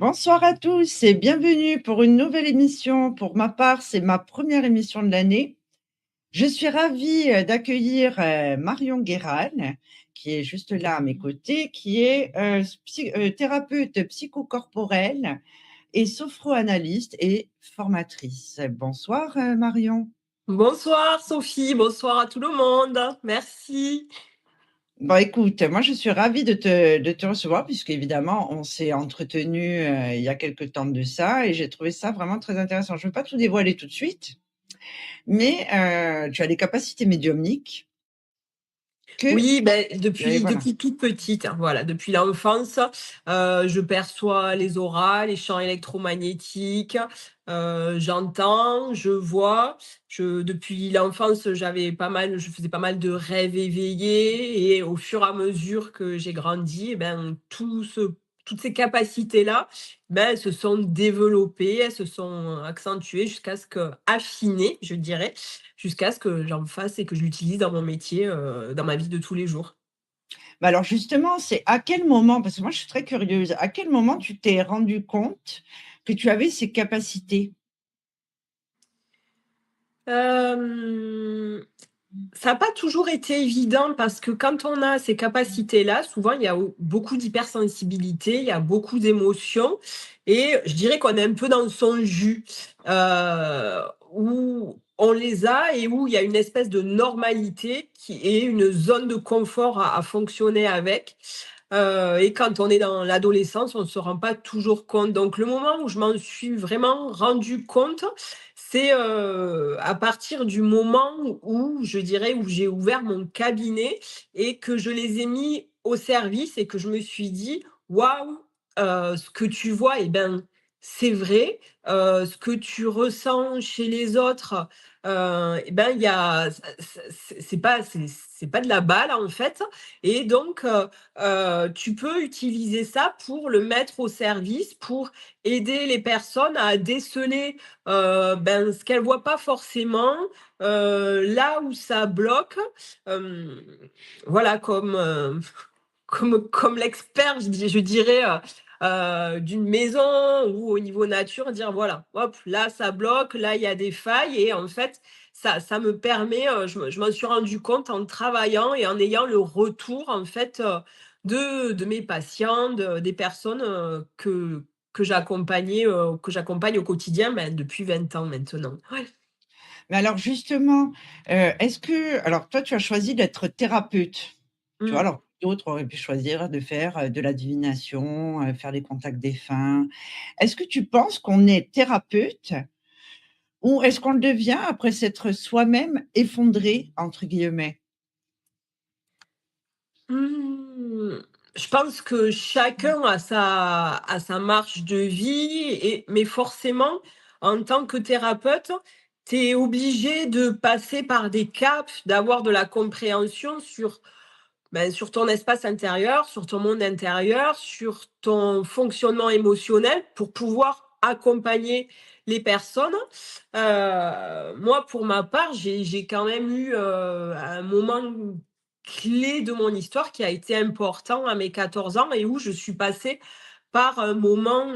Bonsoir à tous et bienvenue pour une nouvelle émission. Pour ma part, c'est ma première émission de l'année. Je suis ravie d'accueillir Marion Guéral, qui est juste là à mes côtés, qui est thérapeute psychocorporelle et sophroanalyste et formatrice. Bonsoir Marion. Bonsoir Sophie, bonsoir à tout le monde. Merci. Bon, écoute, moi je suis ravie de te recevoir puisque évidemment on s'est entretenu il y a quelque temps de ça et j'ai trouvé ça vraiment très intéressant. Je ne veux pas tout dévoiler tout de suite, mais tu as des capacités médiumniques que Oui, et voilà. depuis toute petite, hein, voilà, depuis l'enfance, je perçois les auras, les champs électromagnétiques, j'entends, je vois. Depuis l'enfance, je faisais pas mal de rêves éveillés et au fur et à mesure que j'ai grandi, toutes ces capacités-là, elles se sont développées, elles se sont accentuées affinées, je dirais, jusqu'à ce que j'en fasse et que je l'utilise dans mon métier, dans ma vie de tous les jours. Bah alors justement, c'est à quel moment, parce que moi je suis très curieuse, à quel moment tu t'es rendu compte que tu avais ces capacités? Hem, Ça n'a pas toujours été évident parce que quand on a ces capacités-là, souvent il y a beaucoup d'hypersensibilité, il y a beaucoup d'émotions et je dirais qu'on est un peu dans son jus, où on les a et où il y a une espèce de normalité qui est une zone de confort à fonctionner avec. Et quand on est dans l'adolescence, on ne se rend pas toujours compte. Donc le moment où je m'en suis vraiment rendu compte, c'est, à partir du moment où je dirais, où j'ai ouvert mon cabinet et que je les ai mis au service et que je me suis dit: «Waouh, ce que tu vois c'est vrai, ce que tu ressens chez les autres, il y a c'est pas de la balle en fait et donc tu peux utiliser ça pour le mettre au service, pour aider les personnes à déceler, ce qu'elles voient pas forcément, là où ça bloque». Hem, voilà comme l'expert, je dirais, d'une maison ou au niveau nature, dire: «Voilà, hop, là ça bloque, là il y a des failles» et en fait, ça me permet, je m'en suis rendu compte en travaillant et en ayant le retour en fait, de mes patients, des personnes, que j'accompagne au quotidien, depuis 20 ans maintenant. Ouais. Mais alors justement, est-ce que alors toi tu as choisi d'être thérapeute, tu vois? Mmh. Alors d'autres auraient pu choisir de faire, de la divination, faire des contacts défunts. Est-ce que tu penses qu'on est thérapeute ou est-ce qu'on le devient après s'être soi-même «effondré» entre guillemets? Mmh, je pense que chacun a sa marche de vie mais forcément, en tant que thérapeute, tu es obligé de passer par des caps, d'avoir de la compréhension sur ton espace intérieur, sur ton monde intérieur, sur ton fonctionnement émotionnel pour pouvoir accompagner les personnes. Moi, pour ma part, j'ai quand même eu, un moment clé de mon histoire qui a été important à mes 14 ans et où je suis passée par un moment,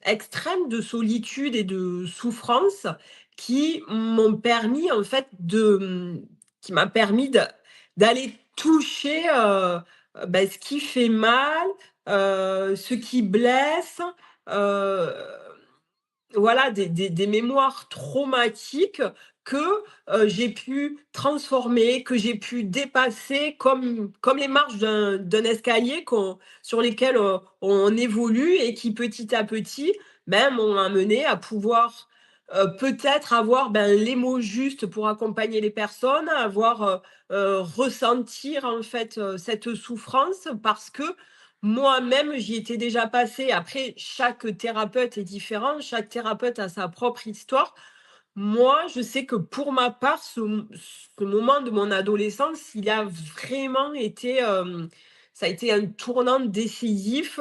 extrême de solitude et de souffrance qui m'ont permis en fait qui m'a permis d'aller toucher, ce qui fait mal, ce qui blesse, heu, voilà des mémoires traumatiques que, j'ai pu transformer, que j'ai pu dépasser comme les marches d'un escalier sur lesquels, on évolue et qui petit à petit, m'ont amené à pouvoir, peut-être avoir, les mots justes pour accompagner les personnes, ressentir en fait, cette souffrance parce que moi-même, j'y étais déjà passée. Après, chaque thérapeute est différent, chaque thérapeute a sa propre histoire. Moi, je sais que pour ma part, ce moment de mon adolescence, il a vraiment été, ça a été un tournant décisif,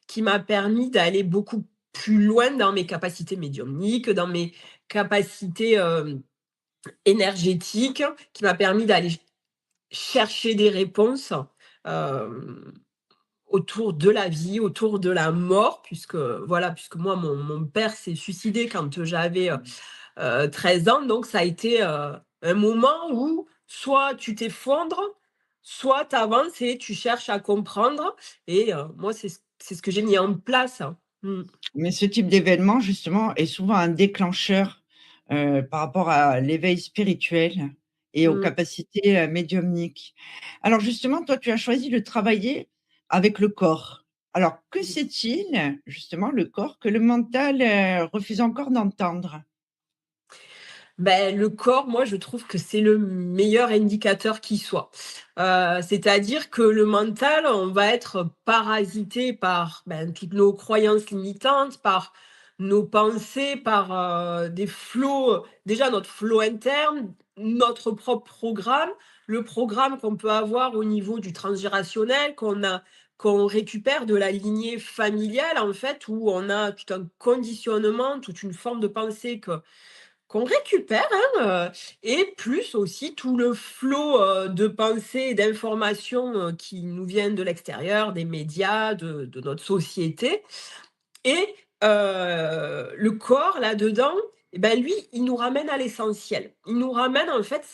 qui m'a permis d'aller beaucoup plus loin dans mes capacités médiumniques, dans mes capacités, énergétiques, qui m'a permis d'aller chercher des réponses, hem autour de la vie, autour de la mort, puisque voilà, puisque moi, mon père s'est suicidé quand j'avais 13 ans, donc ça a été un moment où soit tu t'effondres, soit tu avances et tu cherches à comprendre. Et moi, c'est ce que j'ai mis en place, hein. Mm. Mais ce type d'événement, justement, est souvent un déclencheur, par rapport à l'éveil spirituel et aux Mm. capacités, médiumniques. Alors justement, toi, tu as choisi de travailler avec le corps. Alors que sait-il, justement, le corps, que le mental, refuse encore d'entendre? Ben, le corps, moi, je trouve que c'est le meilleur indicateur qui soit. C'est-à-dire que le mental, on va être parasité par, ben, toutes nos croyances limitantes, par nos pensées, par, des flots, déjà notre flot interne, notre propre programme, le programme qu'on peut avoir au niveau du transgérationnel, qu'on récupère de la lignée familiale, en fait, où on a tout un conditionnement, toute une forme de pensée qu'on récupère, hein, et plus aussi tout le flot, de pensées et d'informations, qui nous viennent de l'extérieur, des médias, de notre société. Et le corps là-dedans, et ben, lui, il nous ramène à l'essentiel. Il nous ramène en fait,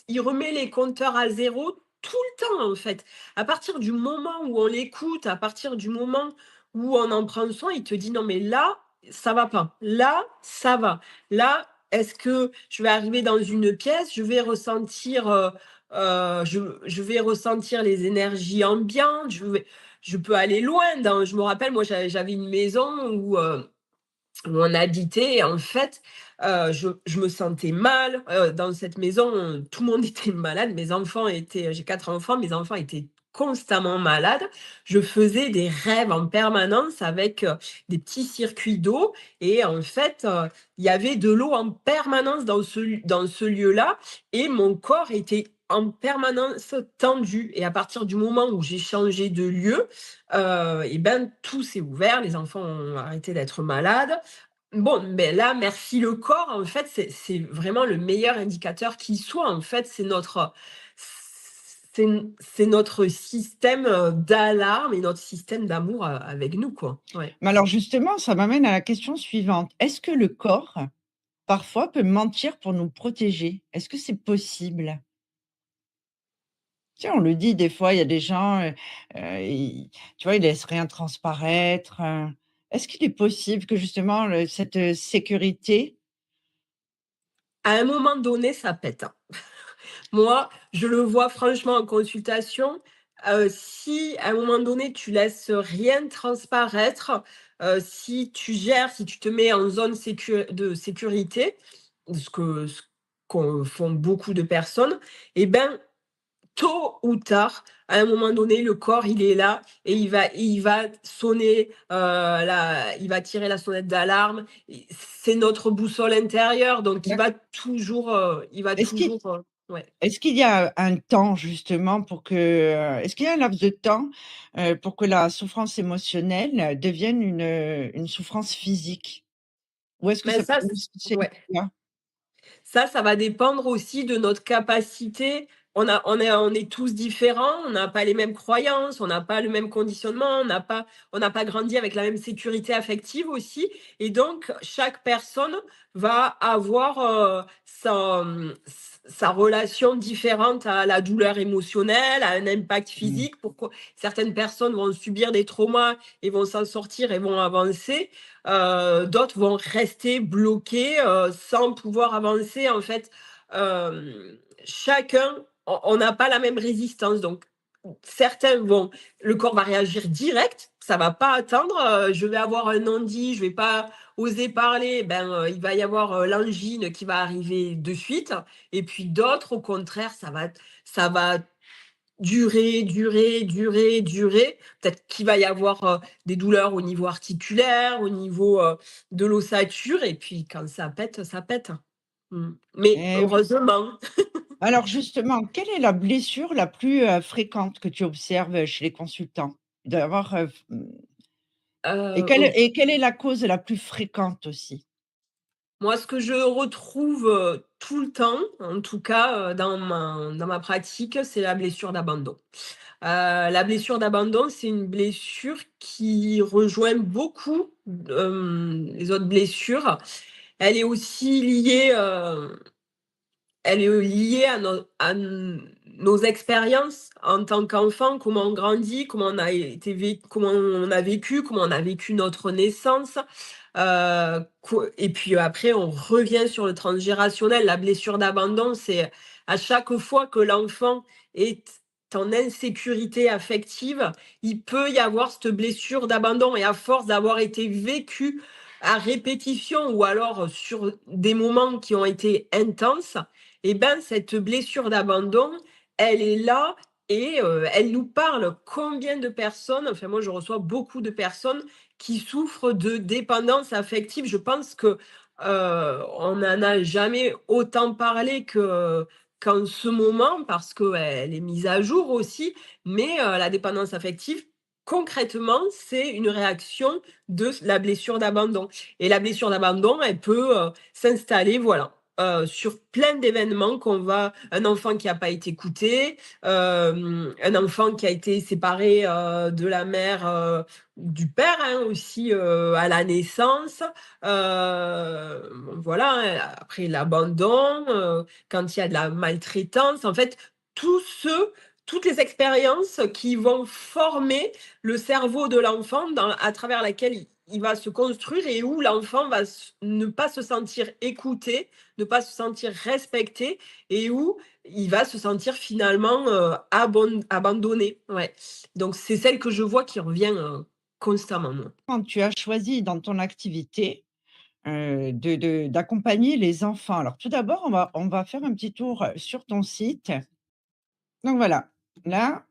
il remet les compteurs à zéro tout le temps, en fait. À partir du moment où on l'écoute, à partir du moment où on en prend soin, il te dit: «Non mais là, ça va pas. Là, ça va. Là, est-ce que je vais arriver dans une pièce, je vais ressentir, je vais ressentir les énergies ambiantes, je peux aller loin dans». Je me rappelle, moi, j'avais une maison où on habitait et en fait, je me sentais mal, dans cette maison, tout le monde était malade. Mes enfants étaient J'ai 4 enfants, mes enfants étaient constamment malades. Je faisais des rêves en permanence avec, des petits circuits d'eau et en fait, il y avait de l'eau en permanence dans ce lieu-là et mon corps était en permanence tendu et à partir du moment où j'ai changé de lieu, et ben, tout s'est ouvert, les enfants ont arrêté d'être malades. Bon, mais là, merci le corps, en fait, c'est vraiment le meilleur indicateur qui soit. En fait, c'est notre système, d'alarme et notre système d'amour, avec nous, quoi. Ouais. Mais alors justement, ça m'amène à la question suivante. Est-ce que le corps, parfois, peut mentir pour nous protéger? Est-ce que c'est possible? Tu sais, on le dit des fois, il y a des gens, ils tu vois, ils laissent rien transparaître, Est-ce qu'il est possible que justement cette, sécurité. À un moment donné, ça pète, hein. Moi, je le vois franchement en consultation, si à un moment donné, tu laisses rien transparaître, si tu te mets en zone de sécurité, ce qu'on font beaucoup de personnes, et ben, tôt ou tard, à un moment donné, le corps, il est là et il va sonner, il va tirer la sonnette d'alarme. C'est notre boussole intérieure, donc Est-ce qu'il ouais. est-ce qu'il y a un temps justement pour que, est-ce qu'il y a un laps de temps, pour que la souffrance émotionnelle devienne une souffrance physique? Ou est-ce que Mais ça ça, ou c c'est ouais. là? Ça va dépendre aussi de notre capacité. On est tous différents, on n'a pas les mêmes croyances, on n'a pas le même conditionnement, on n'a pas grandi avec la même sécurité affective aussi et donc chaque personne va avoir, sa relation différente à la douleur émotionnelle, à un impact Mmh. physique. Pourquoi certaines personnes vont subir des traumas et vont s'en sortir et vont avancer. D'autres vont rester bloqués, sans pouvoir avancer. En fait, chacun, on n'a pas la même résistance. Donc, certains vont, le corps va réagir direct, ça va pas attendre. Je vais avoir un non-dit, je vais pas oser parler. Ben, il va y avoir l'angine qui va arriver de suite. Et puis d'autres, au contraire, ça va durer, durer, durer, durer. Peut-être qu'il va y avoir, des douleurs au niveau articulaire, au niveau, de l'ossature et puis quand ça pète, ça pète. Mmh. Mais Eh oui. heureusement. Alors justement, quelle est la blessure la plus, fréquente que tu observes chez les consultants? Il doit y avoir, et Oui. quelle est la cause la plus fréquente aussi? Moi, ce que je retrouve, tout le temps, en tout cas, dans ma pratique, c'est la blessure d'abandon. La blessure d'abandon, c'est une blessure qui rejoint beaucoup, les autres blessures. Elle est aussi liée, elle est liée à nos expériences en tant qu'enfant, comment on grandit, comment on a vécu, comment on a vécu notre naissance. Et puis après, on revient sur le transgérationnel. La blessure d'abandon, c'est à chaque fois que l'enfant est en insécurité affective, il peut y avoir cette blessure d'abandon. Et à force d'avoir été vécu à répétition ou alors sur des moments qui ont été intenses, eh ben, cette blessure d'abandon, elle est là et elle nous parle. Combien de personnes, enfin moi je reçois beaucoup de personnes qui souffrent de dépendance affective. Je pense que, on n'en a jamais autant parlé qu'en ce moment parce qu'elle est mise à jour aussi. Mais, la dépendance affective, concrètement, c'est une réaction de la blessure d'abandon et la blessure d'abandon, elle peut, s'installer, voilà, sur plein d'événements un enfant qui a pas été écouté, un enfant qui a été séparé, de la mère, du père, hein, aussi, à la naissance, voilà, hein, après l'abandon, quand il y a de la maltraitance. En fait, tous ceux toutes les expériences qui vont former le cerveau de l'enfant à travers laquelle il va se construire et où l'enfant va ne pas se sentir écouté, ne pas se sentir respecté et où il va se sentir finalement abandonné. Ouais. Donc c'est celle que je vois qui revient constamment. Moi. Quand tu as choisi dans ton activité, d'accompagner les enfants. Alors tout d'abord, on va faire un petit tour, sur ton site. Donc voilà, là,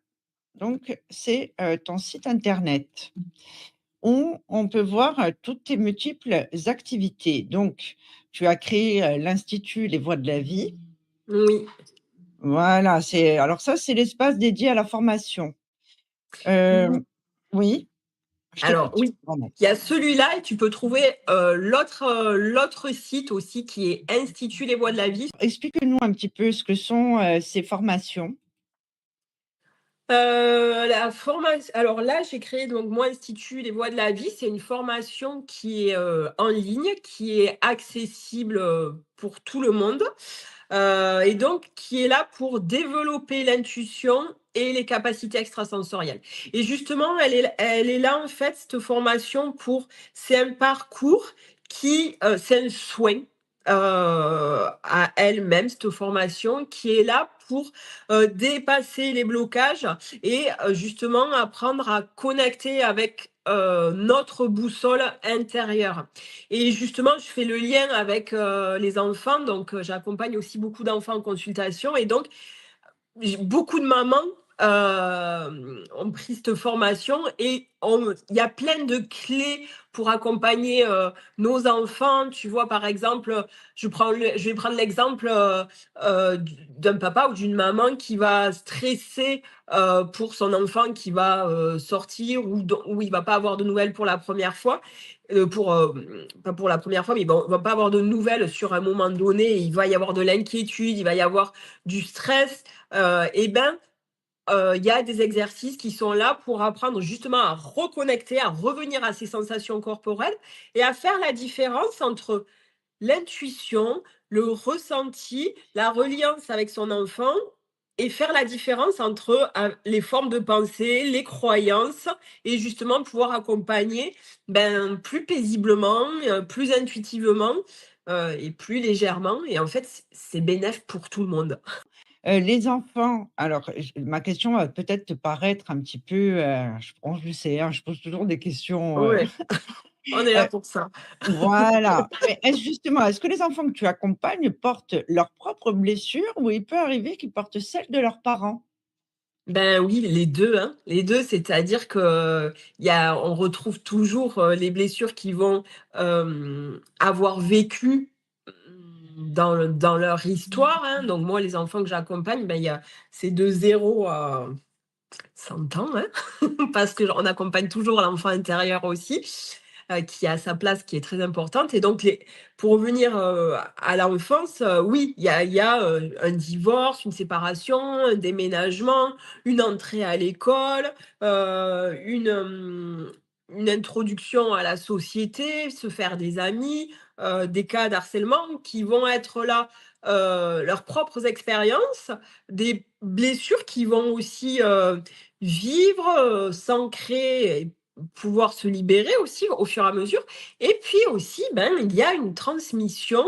donc c'est, ton site internet où on peut voir, toutes tes multiples activités. Donc tu as créé, l'Institut Les Voies de la Vie. Oui. Voilà, alors ça, c'est l'espace dédié à la formation. Oui. Oui, je Alors t'écoute, oui, pardon. il y a celui-là et tu peux trouver l'autre site aussi qui est Institut Les Voies de la Vie. Explique-nous un petit peu ce que sont, ces formations. La formation alors là, j'ai créé donc mon institut Les Voies de la Vie. C'est une formation qui est, en ligne, qui est accessible, pour tout le monde, et donc qui est là pour développer l'intuition et les capacités extrasensorielles et justement, elle est là, en fait, cette formation c'est un parcours c'est un soin, à elle-même, cette formation qui est là pour, dépasser les blocages et justement apprendre à connecter avec, notre boussole intérieure et justement, je fais le lien avec, les enfants donc j'accompagne aussi beaucoup d'enfants en consultation et donc beaucoup de mamans, ont pris cette formation et il y a plein de clés pour accompagner, nos enfants. Tu vois, par exemple, je vais prendre l'exemple, d'un papa ou d'une maman qui va stresser, pour son enfant qui va, sortir ou il va pas avoir de nouvelles pour la première fois, pas pour la première fois, mais bon, il va pas avoir de nouvelles sur un moment donné. Il va y avoir de l'inquiétude, il va y avoir du stress. Et ben, il y a des exercices qui sont là pour apprendre justement à reconnecter, à revenir à ses sensations corporelles et à faire la différence entre l'intuition, le ressenti, la reliance avec son enfant et faire la différence entre, les formes de pensée, les croyances et justement pouvoir accompagner, ben, plus paisiblement, plus intuitivement, et plus légèrement et en fait, c'est bénef pour tout le monde. Les enfants, alors ma question va peut-être te paraître un petit peu, je sais, hein, je pose toujours des questions, Ouais, on est là heu, pour ça. voilà. Mais est-ce que les enfants que tu accompagnes portent leurs propres blessures ou il peut arriver qu'ils portent celles de leurs parents? Ben oui, les 2, hein, les 2, c'est-à-dire que on retrouve toujours, les blessures qu'ils vont, avoir vécues, dans leur histoire, hein. Donc moi, les enfants que j'accompagne, ben, c'est de 0 à 100 ans, hein, parce qu'on accompagne toujours l'enfant intérieur aussi. qui a sa place, qui est très importante. Et donc, pour revenir à l'enfance, oui, il y a un divorce, une séparation, un déménagement, une entrée à l'école, une introduction à la société, se faire des amis, des cas d'harcèlement qui vont être là, leurs propres expériences, des blessures qui vont aussi vivre, s'ancrer et pouvoir se libérer aussi au fur et à mesure. Et puis aussi, ben, il y a une transmission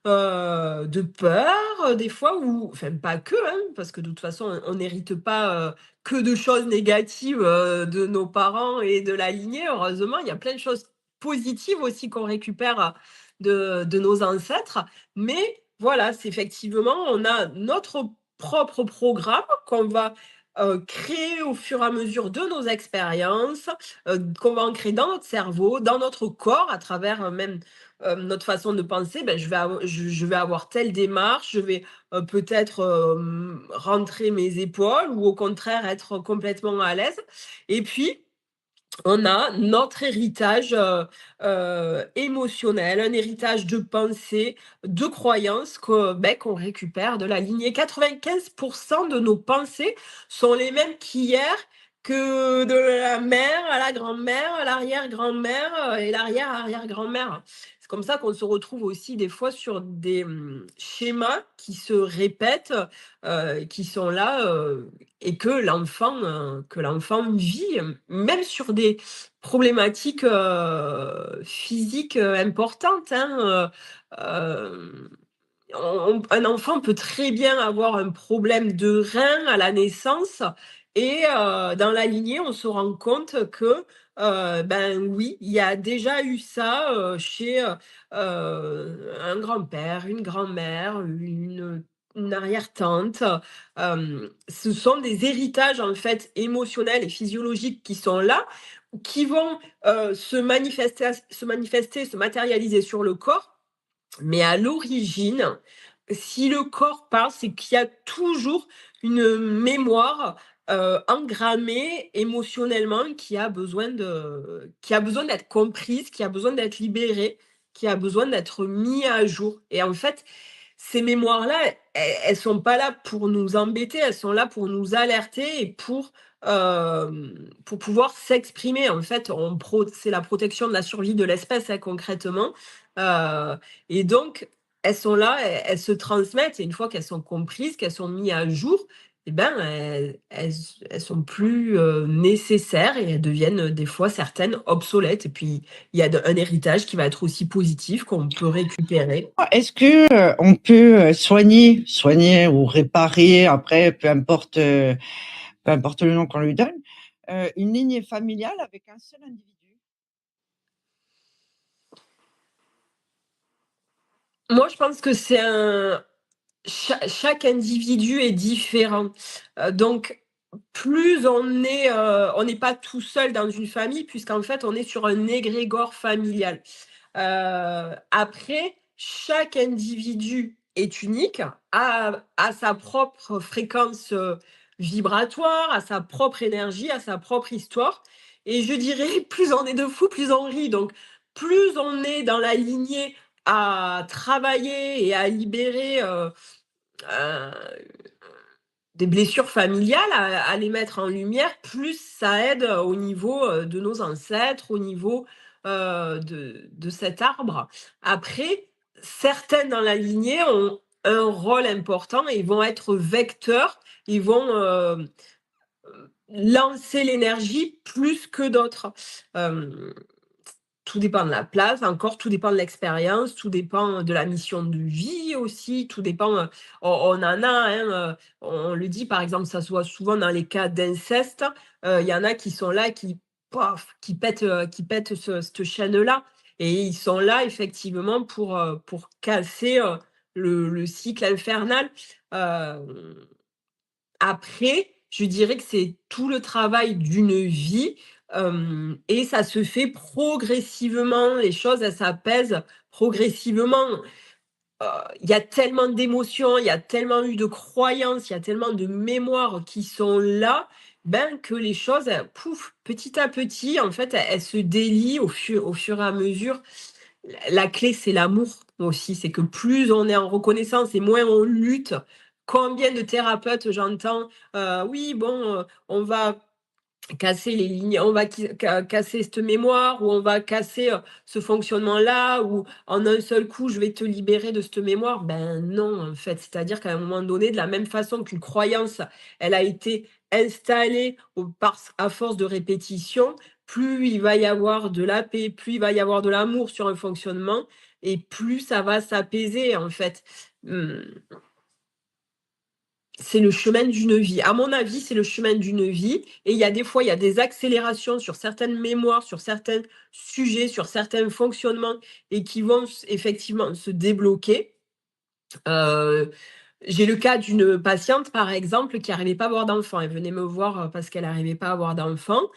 de peur, des fois, ou, enfin, pas que, hein, parce que de toute façon, on n'hérite pas que de choses négatives de nos parents et de la lignée. Heureusement, il y a plein de choses positives aussi qu'on récupère de nos ancêtres. Mais voilà, c'est effectivement, on a notre propre programme qu'on va créer au fur et à mesure de nos expériences, qu'on va ancrer dans notre cerveau, dans notre corps, à travers même notre façon de penser. Ben, je vais avoir telle démarche, je vais peut-être rentrer mes épaules ou au contraire être complètement à l'aise. Et puis, on a notre héritage émotionnel, un héritage de pensée, de croyances qu'on récupère de la lignée. 95% de nos pensées sont les mêmes qu'hier, que de la mère à la grand-mère, à l'arrière-grand-mère et l'arrière-arrière-grand-mère. C'est comme ça qu'on se retrouve aussi des fois sur des schémas qui se répètent, qui sont là, et que l'enfant vit, même sur des problématiques physiques importantes, hein. Un enfant peut très bien avoir un problème de rein à la naissance et dans la lignée, on se rend compte que, ben oui, il y a déjà eu ça chez un grand-père, une grand-mère, une arrière-tante. Ce sont des héritages en fait émotionnels et physiologiques qui sont là, qui vont se matérialiser sur le corps. Mais à l'origine, si le corps parle, c'est qu'il y a toujours une mémoire engrammée émotionnellement qui a besoin d'être comprise, qui a besoin d'être libérée, qui a besoin d'être mis à jour. Et en fait, ces mémoires-là, elles sont pas là pour nous embêter, elles sont là pour nous alerter et pour pouvoir s'exprimer. En fait, c'est la protection de la survie de l'espèce, hein, concrètement. Heu et donc, elles sont là, elles se transmettent et une fois qu'elles sont comprises, qu'elles sont mises à jour, et ben, elles sont plus nécessaires et elles deviennent des fois certaines obsolètes. Et puis, il y a un héritage qui va être aussi positif qu'on peut récupérer. Est-ce que on peut soigner ou réparer, après, peu importe le nom qu'on lui donne, une lignée familiale avec un seul individu? Moi, je pense que c'est un chaque individu est différent. Donc plus on n'est pas tout seul dans une famille puisqu'en fait, on est sur un égrégore familial. Après, chaque individu est unique, a sa propre fréquence, vibratoire, a sa propre énergie, a sa propre histoire et je dirais plus on est de fous, plus on rit. Donc plus on est dans la lignée à travailler et à libérer, heu, des blessures familiales, à les mettre en lumière, plus ça aide au niveau, de nos ancêtres, au niveau, de cet arbre. Après, certaines dans la lignée ont un rôle important et ils vont être vecteurs, ils vont, lancer l'énergie plus que d'autres. Hem Tout dépend de la place, encore tout dépend de l'expérience, tout dépend de la mission de vie aussi, tout dépend, on en a, hein, on le dit par exemple, ça se voit souvent dans les cas d'inceste, il y en a qui sont là, qui paf, qui pètent cette chaîne-là et ils sont là effectivement pour casser, le cycle infernal. Hem Après, je dirais que c'est tout le travail d'une vie, et ça se fait progressivement. Les choses, elles s'apaisent progressivement. Il y a tellement d'émotions, il y a tellement eu de croyances, il y a tellement de mémoires qui sont là ben, que les choses, pouf, petit à petit, en fait, elles se délient au fur et à mesure. La clé, c'est l'amour aussi, c'est que plus on est en reconnaissance et moins on lutte. Combien de thérapeutes j'entends, «Oui, bon, on va casser les lignes, on va casser cette mémoire ou on va casser ce fonctionnement-là ou en un seul coup, je vais te libérer de cette mémoire. Ben non, en fait. C'est-à-dire qu'à un moment donné, de la même façon qu'une croyance, elle a été installée à force de répétition, plus il va y avoir de la paix, plus il va y avoir de l'amour sur un fonctionnement et plus ça va s'apaiser, en fait. Hum, c'est le chemin d'une vie. À mon avis, c'est le chemin d'une vie et il y a des fois, il y a des accélérations sur certaines mémoires, sur certains sujets, sur certains fonctionnements et qui vont effectivement se débloquer. Heu, j'ai le cas d'une patiente, par exemple, qui n'arrivait pas à avoir d'enfant. Elle venait me voir, parce qu'elle n'arrivait pas à avoir d'enfant,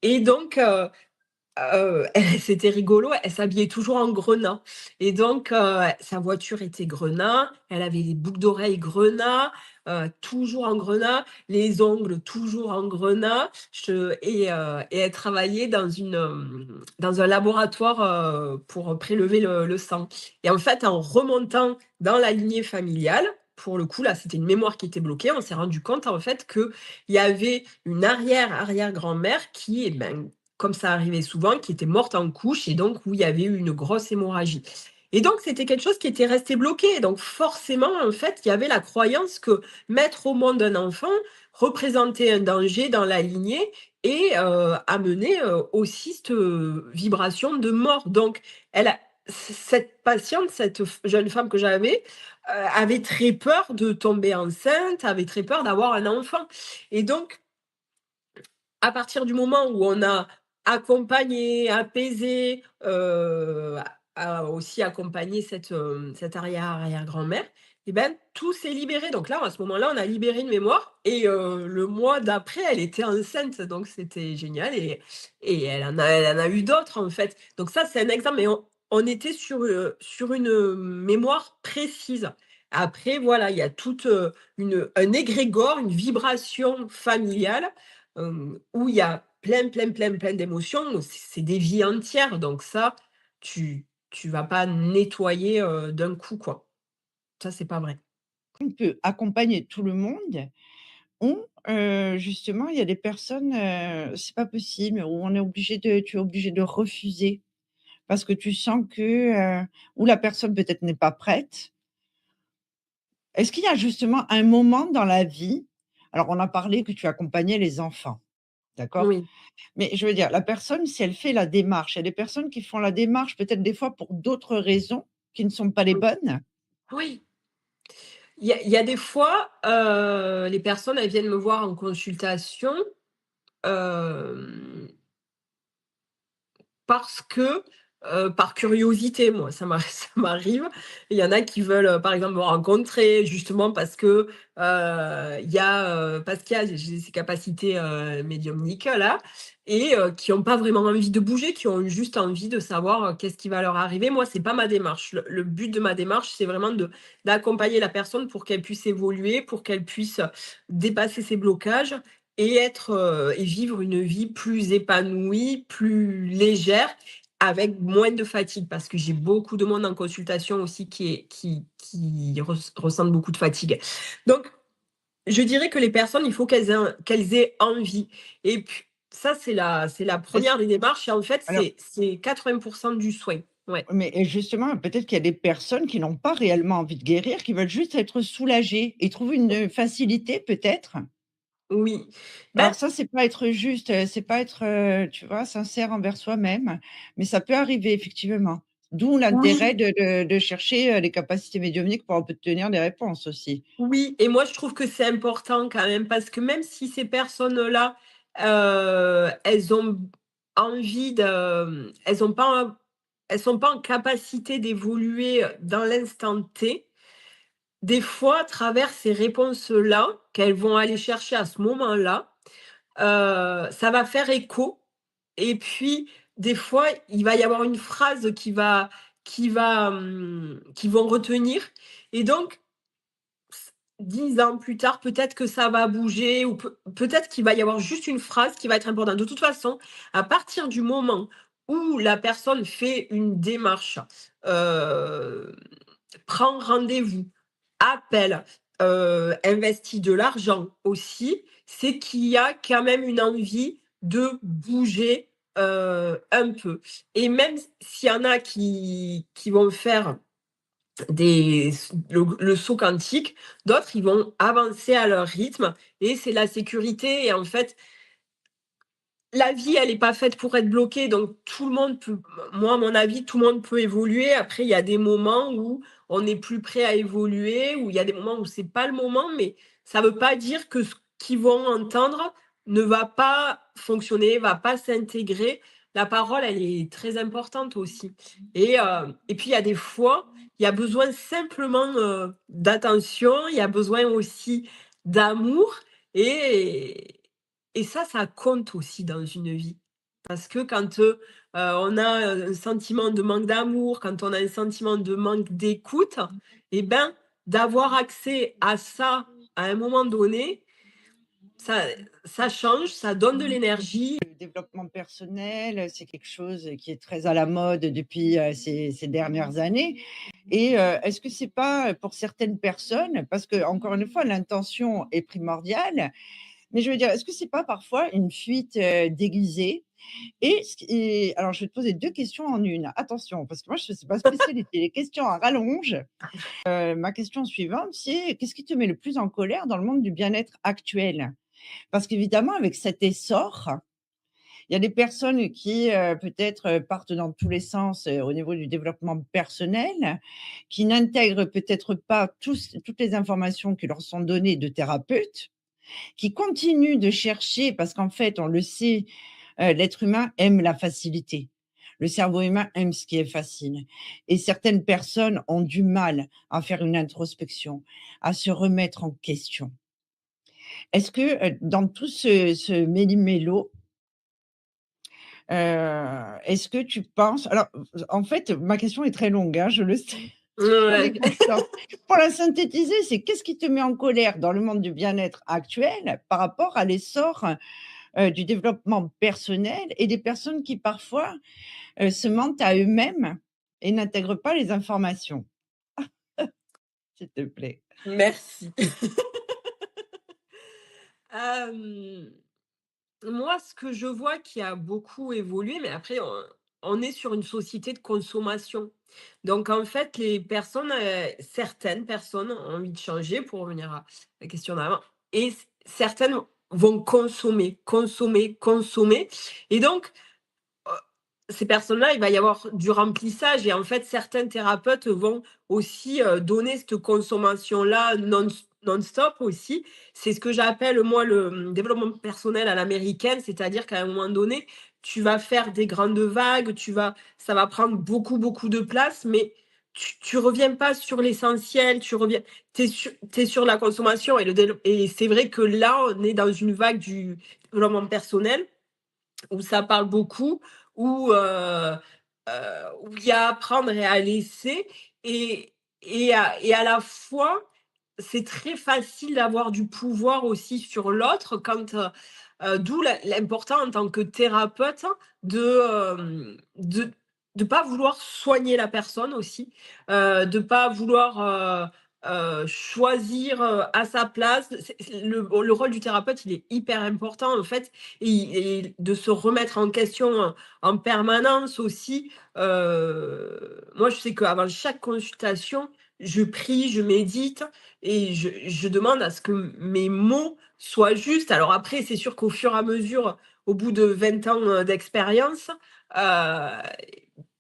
et donc c'était rigolo, elle s'habillait toujours en grenat et donc sa voiture était grenat, elle avait des boucles d'oreilles grenat, toujours en grenat, les ongles toujours en grenat. Et elle travaillait dans un laboratoire, pour prélever le sang et en fait, en remontant dans la lignée familiale, pour le coup, là, c'était une mémoire qui était bloquée, on s'est rendu compte, en fait, qu'il y avait une arrière-arrière-grand-mère qui, eh ben, comme ça arrivait souvent, qui était morte en couche et donc où il y avait eu une grosse hémorragie. Et donc, c'était quelque chose qui était resté bloqué. Donc, forcément, en fait, il y avait la croyance que mettre au monde un enfant représentait un danger dans la lignée et amenait aussi cette vibration de mort. Donc, cette patiente, cette jeune femme que j'avais, avait très peur de tomber enceinte, avait très peur d'avoir un enfant. Et donc, à partir du moment où on a accompagné, apaisé, a aussi accompagné cette arrière-arrière-grand-mère et ben, tout s'est libéré. Donc là, à ce moment-là, on a libéré une mémoire et le mois d'après, elle était enceinte, donc c'était génial et elle en a eu d'autres, en fait. Donc ça, c'est un exemple, mais on était sur une, mémoire précise. Après, voilà, il y a toute, un égrégore, une vibration familiale où il y a plein, plein, plein, plein d'émotions, c'est des vies entières, donc ça, tu vas pas nettoyer, d'un coup, quoi. Ça, c'est pas vrai. On peut accompagner tout le monde ou justement il y a des personnes, c'est pas possible, ou on est obligé de tu es obligé de refuser parce que tu sens que, ou la personne peut-être n'est pas prête? Est-ce qu'il y a justement un moment dans la vie, alors on a parlé que tu accompagnais les enfants, d'accord? Oui, Mais je veux dire, la personne, si elle fait la démarche, il y a des personnes qui font la démarche peut-être des fois pour d'autres raisons qui ne sont pas les oui, bonnes. oui. Il y a des fois, les personnes, elles viennent me voir en consultation, hem parce que, par curiosité, moi, ça m'arrive. Il y en a qui veulent, par exemple, me rencontrer justement parce qu'il y a j'ai ces capacités, médiumniques là et qui ont pas vraiment envie de bouger, qui ont juste envie de savoir, qu'est-ce qui va leur arriver. Moi, c'est pas ma démarche. Le but de ma démarche, c'est vraiment d'accompagner la personne pour qu'elle puisse évoluer, pour qu'elle puisse dépasser ses blocages et vivre une vie plus épanouie, plus légère, avec moins de fatigue. Parce que j'ai beaucoup de monde en consultation aussi qui ressentent beaucoup de fatigue. Donc, je dirais que les personnes, il faut qu'elles aient envie et puis ça, c'est la Est-ce première des démarches et en fait, alors c'est 80 du soin. Ouais. mais et justement, peut-être qu'il y a des personnes qui n'ont pas réellement envie de guérir, qui veulent juste être soulagées et trouvent une facilité peut-être? Oui. Ben, Alors ça, c'est pas être juste, c'est pas être, tu vois, sincère envers soi-même, mais ça peut arriver effectivement. D'où l'intérêt oui. de chercher, les capacités médiumniques pour obtenir des réponses aussi. Oui et moi je trouve que c'est important quand même parce que même si ces personnes-là, elles ont envie de elles sont pas en capacité d'évoluer, dans l'instant T, des fois à travers ces réponses-là qu'elles vont aller chercher à ce moment-là, ça va faire écho et puis des fois, il va y avoir une phrase qui vont retenir et donc 10 ans plus tard, peut-être que ça va bouger ou peut-être qu'il va y avoir juste une phrase qui va être importante. De toute façon, à partir du moment où la personne fait une démarche, heu, prend rendez-vous, appelle, investit de l'argent aussi, c'est qu'il y a quand même une envie de bouger, un peu et même s'il y en a qui vont faire le saut quantique, d'autres, ils vont avancer à leur rythme et c'est la sécurité et en fait, la vie, elle est pas faite pour être bloquée, donc tout le monde peut moi, à mon avis, tout le monde peut évoluer. Après, il y a des moments où on n'est plus prêt à évoluer, où il y a des moments où c'est pas le moment, mais ça veut pas dire que ce qu'ils vont entendre ne va pas fonctionner, va pas s'intégrer. La parole, elle est très importante aussi et puis il y a des fois, il y a besoin simplement, d'attention, il y a besoin aussi d'amour et ça compte aussi dans une vie. Parce que quand, on a un sentiment de manque d'amour, quand on a un sentiment de manque d'écoute et ben, d'avoir accès à ça, à un moment donné, ça ça change, ça donne de l'énergie. Le développement personnel, c'est quelque chose qui est très à la mode depuis, ces dernières années et est-ce que c'est pas, pour certaines personnes parce que encore une fois l'intention est primordiale, mais je veux dire, est-ce que c'est pas parfois une fuite, déguisée? Et alors je vais te poser 2 questions en une. Attention, parce que moi je c'est ma spécialité, les questions à rallonge. Ma question suivante, c'est qu'est-ce qui te met le plus en colère dans le monde du bien-être actuel? Parce qu'évidemment avec cet essor, il y a des personnes qui, peut-être, partent dans tous les sens, au niveau du développement personnel, qui n'intègrent peut-être pas toutes les informations qui leur sont données de thérapeutes, qui continuent de chercher parce qu'en fait, on le sait, l'être humain aime la facilité. Le cerveau humain aime ce qui est facile et certaines personnes ont du mal à faire une introspection, à se remettre en question. Est-ce que, dans tout ce méli-mélo, est-ce que tu penses alors, en fait, ma question est très longue, hein, je le sais, j'en Ouais. ai conscience. Pour la synthétiser, c'est qu'est-ce qui te met en colère dans le monde du bien-être actuel par rapport à l'essor, du développement personnel et des personnes qui parfois, se mentent à eux-mêmes et n'intègrent pas les informations? S'il te plaît. Merci. Hem, moi, ce que je vois qui a beaucoup évolué, mais après on est sur une société de consommation. Donc en fait, les personnes, certaines personnes ont envie de changer pour revenir à la question d'avant et certaines vont consommer, consommer, consommer et donc ces personnes-là, il va y avoir du remplissage et en fait, certains thérapeutes vont aussi, donner cette consommation-là non-stop aussi. C'est ce que j'appelle moi le, développement personnel à l'américaine, c'est-à-dire qu'à un moment donné, tu vas faire des grandes vagues, ça va prendre beaucoup, beaucoup de place, mais tu reviens pas sur l'essentiel, tu es sur la consommation et c'est vrai que là, on est dans une vague du développement personnel où ça parle beaucoup, où, où il y a à prendre et à laisser et et à la fois, c'est très facile d'avoir du pouvoir aussi sur l'autre d'où l'important en tant que thérapeute de, de pas vouloir soigner la personne aussi, de pas vouloir, choisir, à sa place. C'est le rôle du thérapeute, il est hyper important en fait et de se remettre en question en permanence aussi. Moi, je sais qu'avant chaque consultation, je prie, je médite et je demande à ce que mes mots soient justes. Alors après, c'est sûr qu'au fur et à mesure, au bout de 20 ans, d'expérience, heu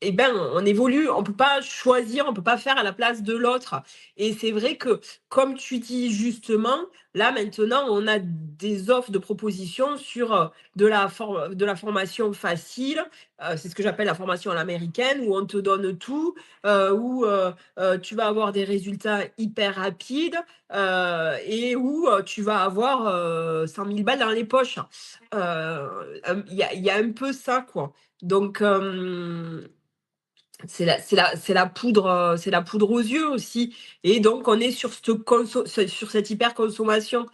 et ben, on évolue, on peut pas choisir, on peut pas faire à la place de l'autre et c'est vrai que, comme tu dis justement, là, maintenant, on a des offres de propositions sur, de la formation facile, c'est ce que j'appelle la formation à l'américaine où on te donne tout, où, tu vas avoir des résultats hyper rapides, et où, tu vas avoir, 100 000 balles dans les poches. Il y a un peu ça, quoi. Donc, c'est la poudre aux yeux aussi. Et donc, on est sur cette hyper-consommation.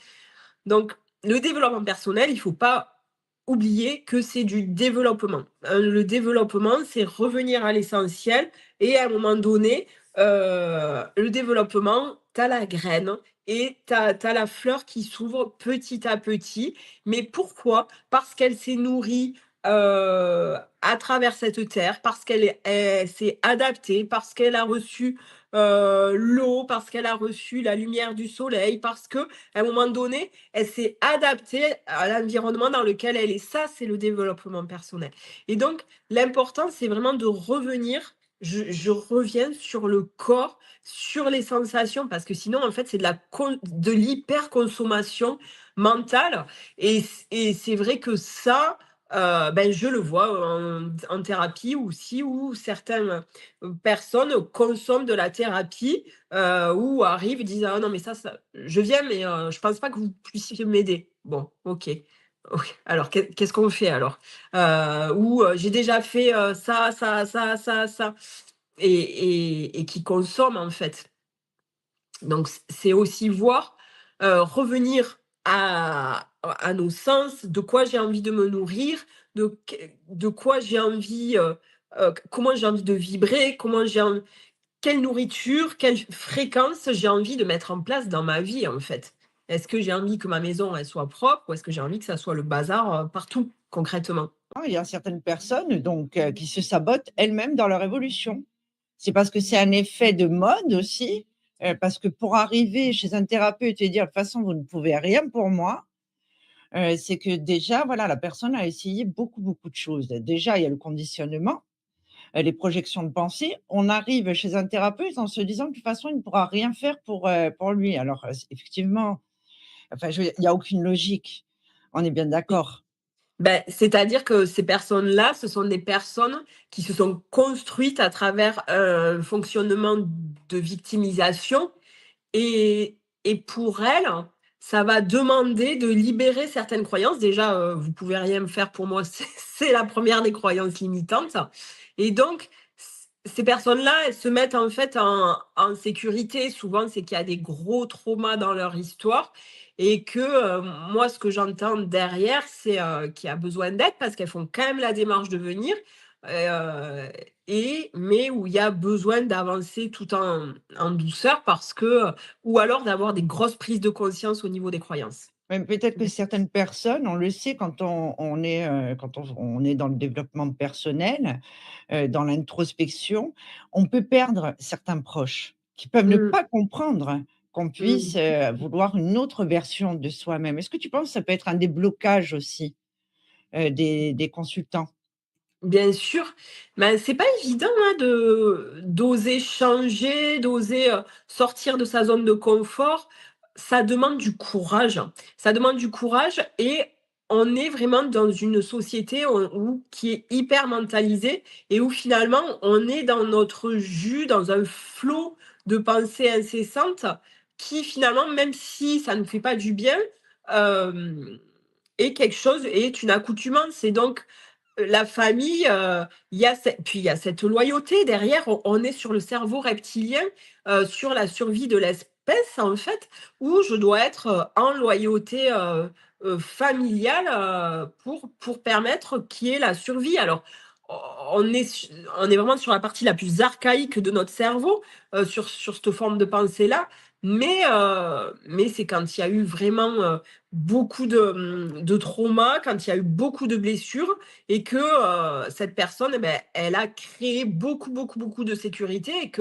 Donc, le développement personnel, il ne faut pas oublier que c'est du développement. Le développement, c'est revenir à l'essentiel et à un moment donné, le développement, tu as la graine et tu as la fleur qui s'ouvre petit à petit. Mais pourquoi? Parce qu'elle s'est nourrie, à travers cette terre, parce elle s'est adaptée, parce qu'elle a reçu, l'eau, parce qu'elle a reçu la lumière du soleil, parce qu'à un moment donné, elle s'est adaptée à l'environnement dans lequel elle est. Ça, c'est le développement personnel. Et donc, l'important, c'est vraiment de revenir. Je reviens sur le corps, sur les sensations, parce que sinon, en fait, c'est de l'hyperconsommation mentale. Et c'est vrai que ça, ben, je le vois en thérapie aussi, où certaines personnes consomment de la thérapie ou arrivent et disent: «Ah non, mais ça je viens, mais je pense pas que vous puissiez m'aider». Bon, OK. OK. Alors qu'est-ce qu'on fait alors? Ou «J'ai déjà fait, ça» et qui consomment en fait. Donc c'est aussi voir, revenir à nos sens, de quoi j'ai envie de me nourrir, de quoi j'ai envie, comment j'ai envie de vibrer, quelle nourriture, quelle fréquence j'ai envie de mettre en place dans ma vie, en fait. Est-ce que j'ai envie que ma maison, elle soit propre ou est-ce que j'ai envie que ça soit le bazar, partout, concrètement? Il y a certaines personnes donc qui se sabotent elles-mêmes dans leur évolution. C'est parce que c'est un effet de mode aussi, parce que pour arriver chez un thérapeute et dire: «De toute façon, vous ne pouvez rien pour moi», c'est que déjà, voilà, la personne a essayé beaucoup, beaucoup de choses. Déjà, il y a le conditionnement, les projections de pensée. On arrive chez un thérapeute en se disant que de toute façon, il ne pourra rien faire pour lui. Alors, c effectivement, enfin, je veux dire, il y a aucune logique. On est bien d'accord? Ben, c'est-à-dire que ces personnes-là, ce sont des personnes qui se sont construites à travers un fonctionnement de victimisation et pour elles, ça va demander de libérer certaines croyances. Déjà, «Vous pouvez rien me faire pour moi», c'est la première des croyances limitantes et donc ces personnes-là, elles se mettent en fait en sécurité. Souvent, c'est qu'il y a des gros traumas dans leur histoire et que, moi, ce que j'entends derrière, c'est, qu'il y a besoin d'aide parce qu'elles font quand même la démarche de venir, heu mais où il y a besoin d'avancer tout en douceur parce que, ou alors d'avoir des grosses prises de conscience au niveau des croyances. Mais peut-être que certaines personnes, on le sait quand on est dans le développement personnel, dans l'introspection, on peut perdre certains proches qui peuvent ne Mmh, pas comprendre qu'on puisse, mmh. vouloir une autre version de soi-même. Est-ce que tu penses que ça peut être un des blocages aussi, des consultants? Bien sûr, mais c'est pas évident, hein, de d'oser changer, d'oser, sortir de sa zone de confort. Ça demande du courage. Ça demande du courage et on est vraiment dans une société qui est hyper mentalisée et où finalement on est dans notre jus, dans un flot de pensées incessantes qui finalement, même si ça ne fait pas du bien, hem, est une accoutumance et donc la famille, il y a cette loyauté derrière. On est sur le cerveau reptilien, sur la survie de l'espèce, en fait, où je dois être, en loyauté, familiale, pour permettre qu'il y ait la survie. Alors, o on est vraiment sur la partie la plus archaïque de notre cerveau, sur cette forme de pensée-là, mais c'est quand il y a eu vraiment, beaucoup de traumas, quand il y a eu beaucoup de blessures et que, cette personne, eh beh, elle a créé beaucoup, beaucoup, beaucoup de sécurité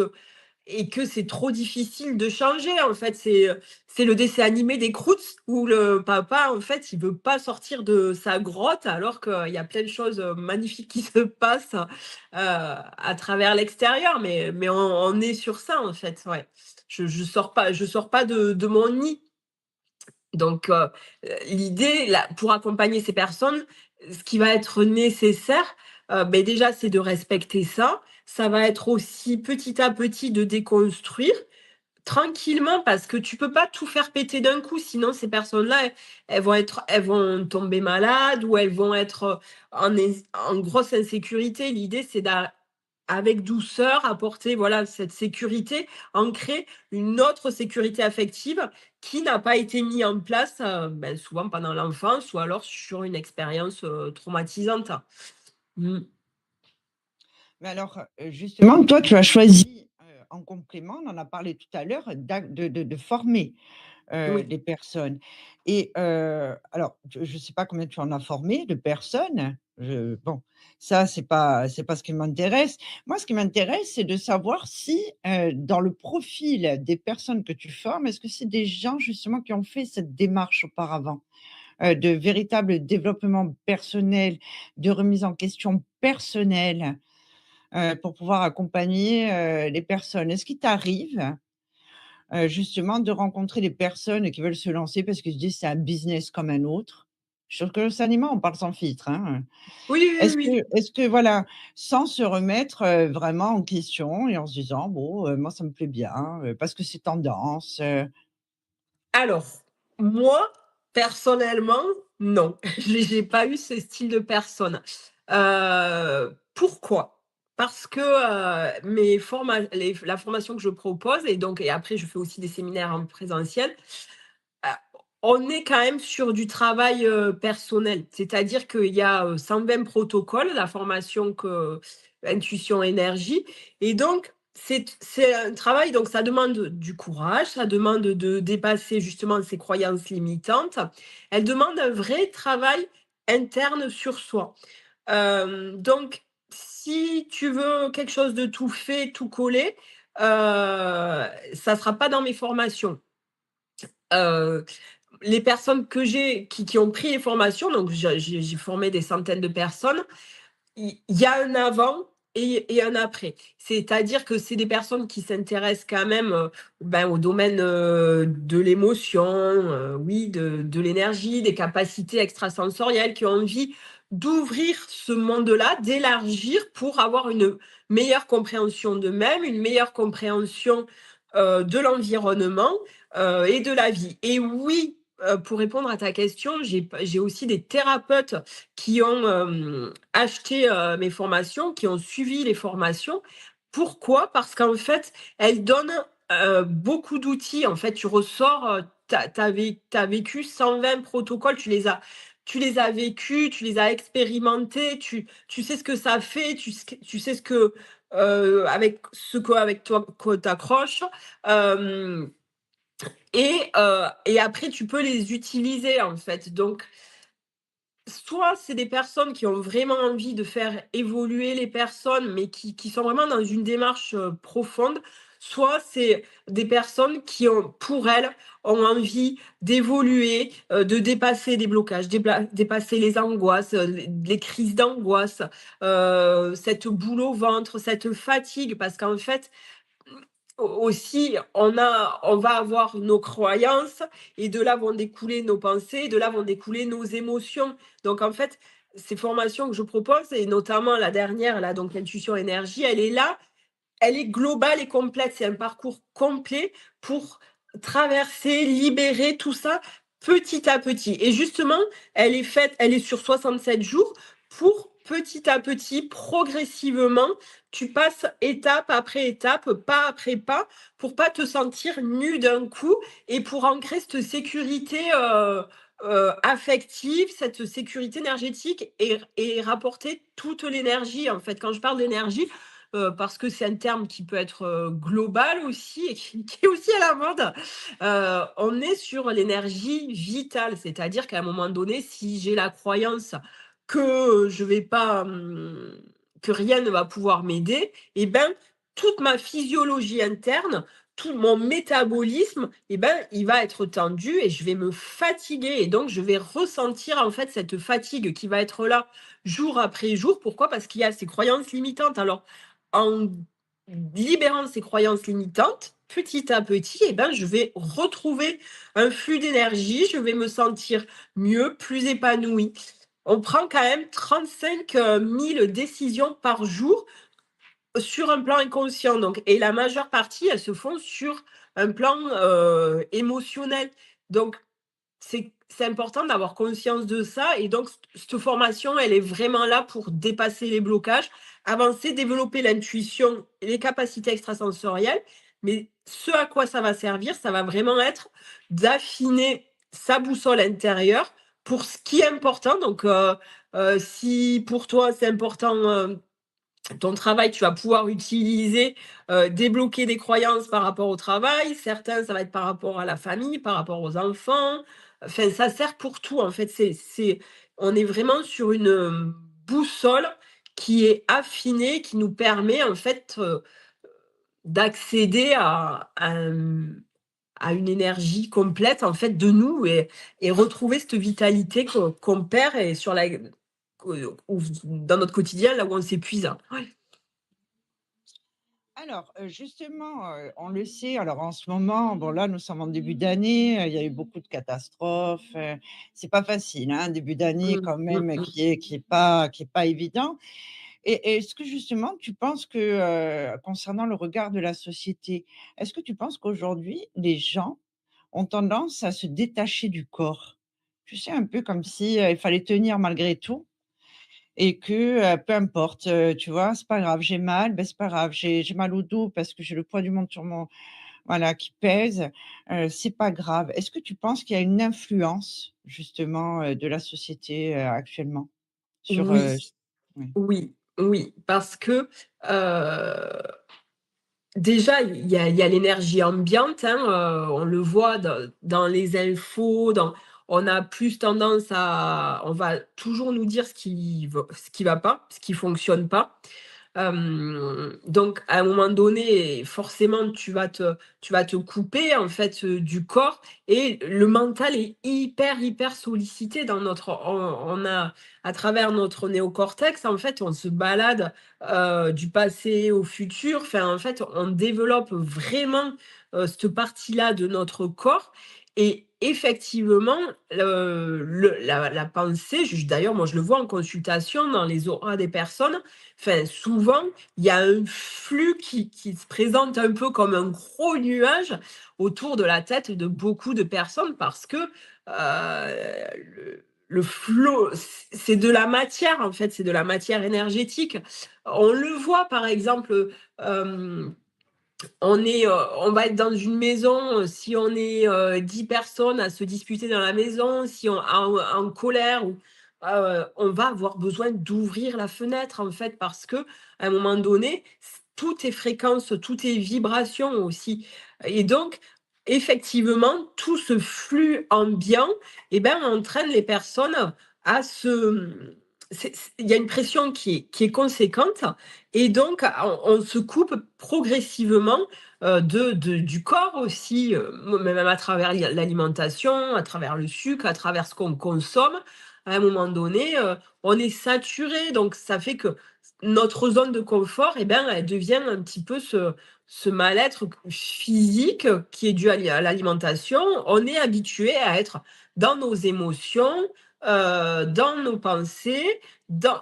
et que c'est trop difficile de changer, en fait. C'est le dessin animé des Croods où le papa, en fait, il veut pas sortir de sa grotte alors qu'il y a plein de choses, magnifiques qui se passent, à travers l'extérieur. Mais on est sur ça, en fait, ouais. Je sors pas de mon nid. Donc, l'idée là, pour accompagner ces personnes, ce qui va être nécessaire, beh, déjà, c'est de respecter ça. Ça va être aussi petit à petit de déconstruire tranquillement parce que tu peux pas tout faire péter d'un coup, sinon ces personnes-là, elles vont tomber malades ou elles vont être, en grosse insécurité. L'idée, c'est avec douceur, apporter voilà cette sécurité, ancrer une autre sécurité affective qui n'a pas été mise en place, souvent pendant l'enfance ou alors sur une expérience, traumatisante. Mmh. Mais alors, justement, toi, tu as choisi, en complément, on en a parlé tout à l'heure, de former, Oui. les personnes et alors je ne sais pas combien tu en as formé de personnes, bon, ça c'est pas ce qui m'intéresse. Moi, ce qui m'intéresse, c'est de savoir si, dans le profil des personnes que tu formes, est-ce que c'est des gens justement qui ont fait cette démarche auparavant, de véritable développement personnel, de remise en question personnelle, pour pouvoir accompagner, les personnes? Est-ce qu'il t'arrive justement de rencontrer des personnes qui veulent se lancer parce qu'ils se disent: «C'est un business comme un autre». Sur Curious Animal, on parle sans filtre, hein. Oui, oui, oui. Est-ce que voilà, sans se remettre, vraiment en question et en se disant: «Bon, moi ça me plaît bien, parce que c'est tendance», Alors, moi, personnellement, non. J'ai pas eu ce style de personne. Pourquoi? Parce que, la formation que je propose et après je fais aussi des séminaires en présentiel, heu, on est quand même sur du travail, personnel. C'est-à-dire qu'il y a, 120 protocoles, la formation que Intuition Énergie et donc c'est un travail donc ça demande du courage, ça demande de dépasser justement ses croyances limitantes. Elle demande un vrai travail interne sur soi. Donc si tu veux quelque chose de tout fait, tout collé, ça sera pas dans mes formations. Heu les personnes que j'ai qui ont pris les formations, donc j'ai formé des centaines de personnes, il y a un avant et un après. C'est-à-dire que c'est des personnes qui s'intéressent quand même, au domaine, de l'émotion, oui, de l'énergie, des capacités extrasensorielles, qui ont envie d'ouvrir ce monde-là, d'élargir pour avoir une meilleure compréhension d'eux-mêmes, une meilleure compréhension, de l'environnement, et de la vie. Et oui, pour répondre à ta question, j'ai aussi des thérapeutes qui ont, acheté, mes formations, qui ont suivi les formations. Pourquoi? Parce qu'en fait, elles donnent, beaucoup d'outils. En fait, tu ressors, tu as vécu 120 protocoles, tu les as vécus, tu les as expérimentés, tu sais ce que ça fait, tu sais ce que, avec toi quoi tu accroches, et après tu peux les utiliser, en fait. Donc soit c'est des personnes qui ont vraiment envie de faire évoluer les personnes, mais qui sont vraiment dans une démarche, profonde, soit c'est des personnes qui ont pour elles, ont envie d'évoluer, de dépasser des blocages, dépasser les angoisses, les crises d'angoisse, cette boule au ventre, cette fatigue. Parce qu'en fait, aussi, on va avoir nos croyances et de là vont découler nos pensées, de là vont découler nos émotions. Donc en fait, ces formations que je propose et notamment la dernière là, donc l'intuition énergie, elle est là, elle est globale et complète. C'est un parcours complet pour traverser, libérer tout ça petit à petit. Et justement, elle est sur 67 jours pour petit à petit, progressivement, tu passes étape après étape, pas après pas, pour pas te sentir nu d'un coup et pour ancrer cette sécurité affective, cette sécurité énergétique et rapporter toute l'énergie. En fait, quand je parle d'énergie, parce que c'est un terme qui peut être, global aussi et qui est aussi à la mode. On est sur l'énergie vitale, c'est-à-dire qu'à un moment donné, si j'ai la croyance que je vais pas, que rien ne va pouvoir m'aider et ben, toute ma physiologie interne, tout mon métabolisme et ben, il va être tendu et je vais me fatiguer et donc je vais ressentir en fait cette fatigue qui va être là jour après jour. Pourquoi? Parce qu'il y a ces croyances limitantes. Alors en libérant ces croyances limitantes, petit à petit, eh ben, je vais retrouver un flux d'énergie, je vais me sentir mieux, plus épanouie. On prend quand même 35 000 décisions par jour sur un plan inconscient, donc, et la majeure partie, elles se font sur un plan émotionnel. Donc, c'est important d'avoir conscience de ça et donc cette formation, elle est vraiment là pour dépasser les blocages, avancer, développer l'intuition et les capacités extrasensorielles. Mais ce à quoi ça va servir, ça va vraiment être d'affiner sa boussole intérieure pour ce qui est important. Donc, si pour toi c'est important, ton travail, tu vas pouvoir utiliser, débloquer des croyances par rapport au travail. Certains, ça va être par rapport à la famille, par rapport aux enfants. Enfin, ça sert pour tout, en fait. On est vraiment sur une, boussole qui est affinée, qui nous permet, en fait, d'accéder à une énergie complète, en fait, de nous et retrouver cette vitalité qu'on perd et sur la ou dans notre quotidien, là où on s'épuise. Ouais. Alors, justement, on le sait, alors en ce moment, bon là, nous sommes en début d'année, il y a eu beaucoup de catastrophes, c'est pas facile, hein, début d'année Mmh, quand mmh même mh. qui est pas évident. Et est-ce que justement tu penses que, concernant le regard de la société, est-ce que tu penses qu'aujourd'hui les gens ont tendance à se détacher du corps? Tu sais, un peu comme si, il fallait tenir malgré tout et que, peu importe, tu vois? C'est pas grave, j'ai mal, ben, c'est pas grave, j'ai mal au dos parce que j'ai le poids du monde sur mon voilà, qui pèse, c'est pas grave. Est-ce que tu penses qu'il y a une influence justement, de la société, actuellement sur, Oui, oui. oui, oui, parce que, heu, déjà il y a l'énergie ambiante, hein, on le voit dans les infos, on a plus tendance on va toujours nous dire ce qui va pas, ce qui fonctionne pas. Donc à un moment donné, forcément, tu vas te couper en fait, du corps et le mental est hyper, hyper sollicité dans notre on a à travers notre néocortex, en fait, on se balade, du passé au futur. Enfin, en fait, on développe vraiment, cette partie-là de notre corps et effectivement, la pensée, d'ailleurs, moi, je le vois en consultation dans les auras des personnes. Enfin, souvent, il y a un flux qui se présente un peu comme un gros nuage autour de la tête de beaucoup de personnes parce que, le flot, c'est de la matière, en fait, c'est de la matière énergétique. On le voit, par exemple, hem on va être dans une maison, si on est, 10 personnes à se disputer dans la maison, si on en colère ou on va avoir besoin d'ouvrir la fenêtre, en fait, parce qu'à un moment donné, tout est fréquence, tout est vibration aussi et donc effectivement, tout ce flux ambiant et ben, entraîne les personnes à se, il y a une pression qui est conséquente et donc on se coupe progressivement, du corps aussi, même à travers l'alimentation, à travers le sucre, à travers ce qu'on consomme. À un moment donné, on est saturé, donc ça fait que notre zone de confort et ben, elle devient un petit peu ce mal-être physique qui est dû à l'alimentation. On est habitué à être dans nos émotions, dans nos pensées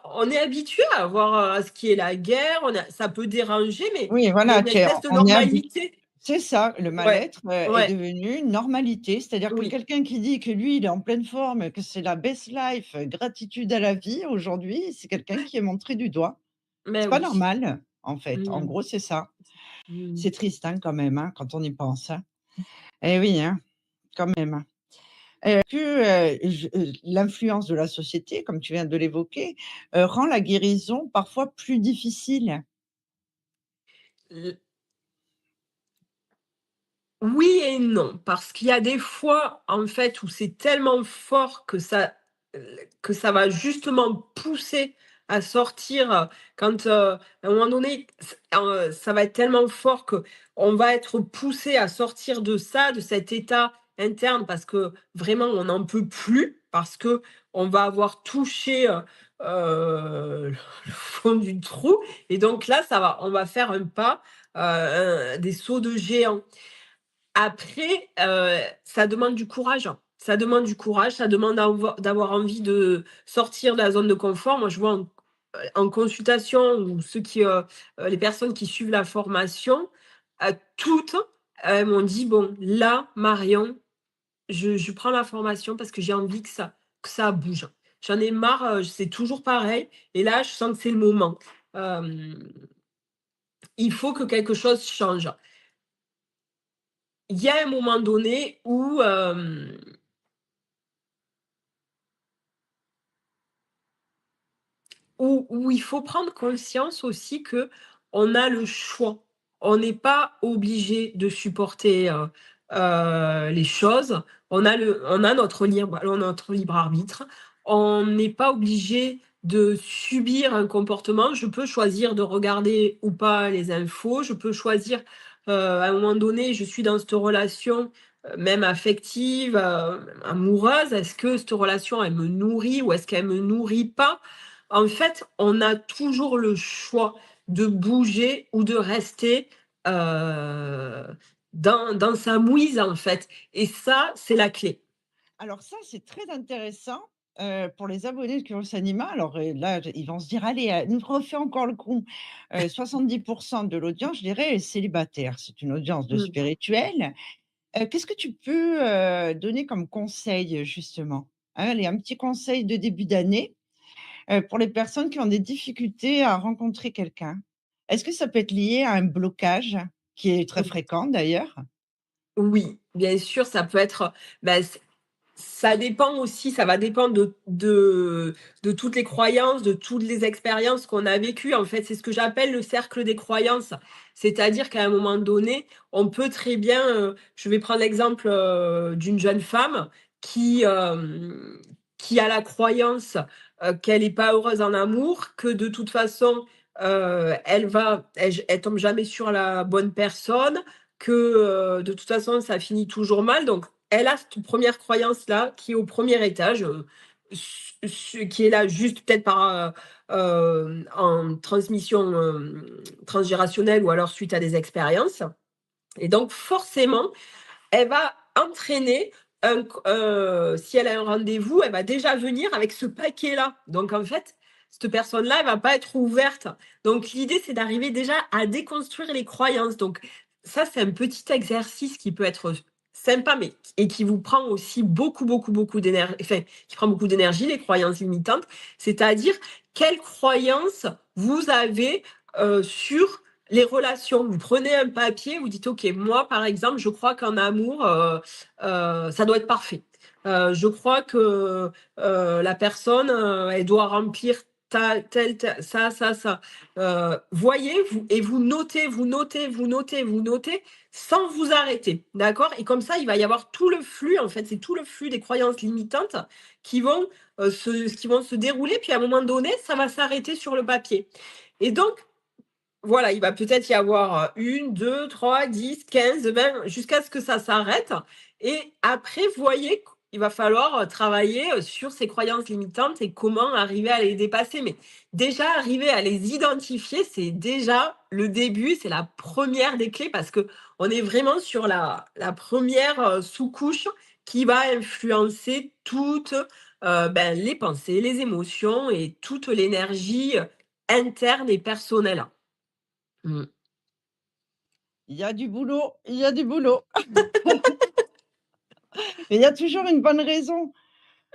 on est habitué à voir, à ce qui est la guerre, ça peut déranger, mais Oui, il y a voilà, une espèce de on est habitué. normalité. C'est ça, le Ouais, mal-être, est ouais, devenu une normalité. C'est-à-dire que oui, quelqu'un qui dit que lui, il est en pleine forme, que c'est la best life, gratitude à la vie aujourd'hui, c'est quelqu'un qui est montré du doigt. mais C'est pas oui. normal, en fait. En Mmh. gros, c'est ça. Mmh. C'est triste, hein, quand même, hein, quand on y pense, hein. Eh oui, hein, quand même. L'influence de la société, comme tu viens de l'évoquer, rend la guérison parfois plus difficile? L Oui et non, parce qu'il y a des fois, en fait, où c'est tellement fort que ça va justement pousser à sortir, quand, à un moment donné, ça va être tellement fort qu'on va être poussé à sortir de ça, de cet état interne parce que vraiment on n'en peut plus, parce que on va avoir touché, le fond du trou et donc là, on va faire un pas, des sauts de géant. Après, ça demande du courage, hein. Ça demande du courage, ça demande d'avoir envie de sortir de la zone de confort. Moi, je vois en consultation ou les personnes qui suivent la formation, toutes, elles m'ont dit: «Bon, là, Marion, je prends la formation parce que j'ai envie que ça bouge. J'en ai marre, c'est toujours pareil et là, je sens que c'est le moment». il faut que quelque chose change. Il y a un moment donné où il faut prendre conscience aussi qu'on a le choix. On n'est pas obligé de supporter, les choses. On a notre libre arbitre. On n'est pas obligé de subir un comportement. Je peux choisir de regarder ou pas les infos. Je peux choisir, à un moment donné, je suis dans cette relation, même affective, amoureuse. Est-ce que cette relation, elle me nourrit ou est-ce qu'elle me nourrit pas? En fait, on a toujours le choix de bouger ou de rester, dans sa mouise, en fait, et ça, c'est la clé. Alors ça, c'est très intéressant, pour les abonnés de Curious Anima. Alors, là, ils vont se dire: «Allez, nous refait encore le coup». 70 de l'audience, je dirais, est célibataire. C'est une audience de Mmh. spirituel. Qu'est-ce que tu peux, donner comme conseil, justement? Hein, allez, un petit conseil de début d'année, pour les personnes qui ont des difficultés à rencontrer quelqu'un. Est-ce que ça peut être lié à un blocage qui est très fréquent d'ailleurs? Oui, bien sûr, ça peut être, bah, ça dépend aussi, ça va dépendre de toutes les croyances, de toutes les expériences qu'on a vécues. En fait, c'est ce que j'appelle le cercle des croyances. C'est-à-dire qu'à un moment donné, on peut très bien, je vais prendre l'exemple, d'une jeune femme qui, qui a la croyance, qu'elle n'est pas heureuse en amour, que de toute façon, elle tombe jamais sur la bonne personne, que, de toute façon, ça finit toujours mal. Donc elle a cette première croyance-là qui est au premier étage, qui est là juste peut-être en transmission, transgérationnelle ou alors suite à des expériences et donc forcément, elle va entraîner si elle a un rendez-vous, elle va déjà venir avec ce paquet-là. Donc en fait, cette personne-là, elle va pas être ouverte. Donc l'idée, c'est d'arriver déjà à déconstruire les croyances. Donc ça, c'est un petit exercice qui peut être sympa, mais et qui vous prend aussi beaucoup, beaucoup, beaucoup d'énergie, enfin, qui prend beaucoup d'énergie, les croyances limitantes. C'est-à-dire, quelles croyances vous avez sur les relations. Vous prenez un papier, vous dites: «OK, moi, par exemple, je crois qu'en amour, ça doit être parfait. Je crois que, la personne, elle doit remplir ta tel tel ça, ça, ça». Voyez, vous notez, vous notez, vous notez, vous notez sans vous arrêter, d'accord? Et comme ça, il va y avoir tout le flux, en fait, c'est tout le flux des croyances limitantes qui vont se dérouler, puis à un moment donné, ça va s'arrêter sur le papier. Et donc voilà, il va peut-être y avoir, 1, 2, 3, 10, 15, 20, jusqu'à ce que ça s'arrête et après, vous voyez qu'il va falloir, travailler, sur ces croyances limitantes et comment arriver à les dépasser. Mais déjà arriver à les identifier, c'est déjà le début, c'est la première des clés parce qu'on est vraiment sur la 1re, sous-couche qui va influencer toutes, les pensées, les émotions et toute l'énergie, interne et personnelle. Mmh. Il y a du boulot, il y a du boulot. Mais il y a toujours une bonne raison,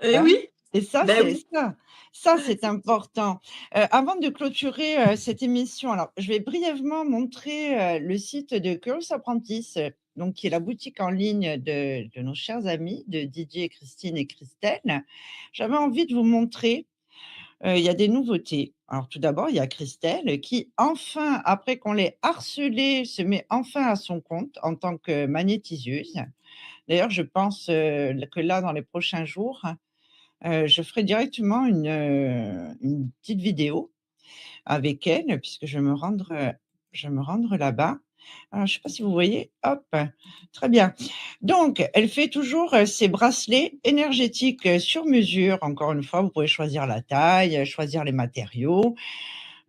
Et hein, oui, et ça, ben c'est oui. ça. Ça, c'est important. Avant de clôturer, cette émission, alors je vais brièvement montrer, le site de Curious Apprentice, donc qui est la boutique en ligne de nos chers amis, de Didier, Christine et Christelle. J'avais envie de vous montrer, il y a des nouveautés. Alors tout d'abord, il y a Christelle qui enfin, après qu'on l'ait harcelée, se met enfin à son compte en tant que magnétiseuse. D'ailleurs, je pense, que là, dans les prochains jours, je ferai directement une petite vidéo avec elle puisque je vais me rendre là-bas. Alors, je ne sais pas si vous voyez, hop, très bien. Donc, elle fait toujours, ses bracelets énergétiques, sur mesure. Encore une fois, vous pouvez choisir la taille, choisir les matériaux.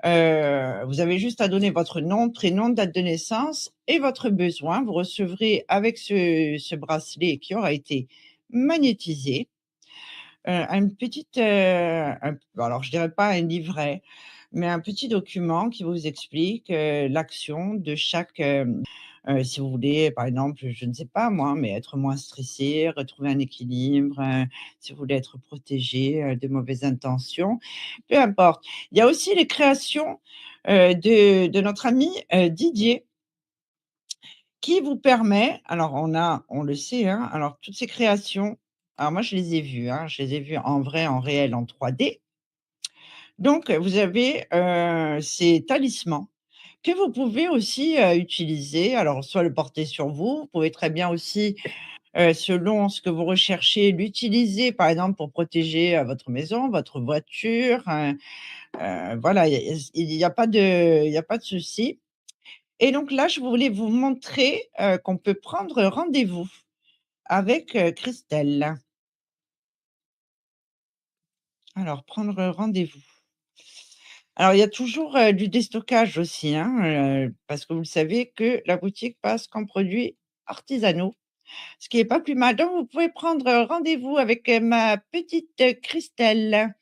Vous avez juste à donner votre nom, prénom, date de naissance et votre besoin. Vous recevrez avec ce bracelet qui aura été magnétisé, une petite, alors je dirais pas un livret, mais un petit document qui vous explique, l'action de chaque, Si vous voulez, par exemple, je ne sais pas moi, mais être moins stressé, retrouver un équilibre, si vous voulez être protégé, de mauvaises intentions, peu importe. Il y a aussi les créations, de notre ami, Didier, qui vous permet alors on le sait, hein, alors toutes ces créations, alors moi je les ai vues, hein, je les ai vues en vrai, en réel, en 3D. Donc vous avez, ces talismans que vous pouvez aussi, utiliser. Alors soit le porter sur vous, vous pouvez très bien aussi, selon ce que vous recherchez, l'utiliser par exemple pour protéger, votre maison, votre voiture, voilà, il y a pas de souci. Et donc là, je voulais vous montrer, qu'on peut prendre rendez-vous avec, Christelle. Alors prendre rendez-vous. Alors il y a toujours, du déstockage aussi, hein, parce que vous le savez que la boutique passe qu'en produits artisanaux, ce qui est pas plus mal. Donc vous pouvez prendre, rendez-vous avec, ma petite, Christelle.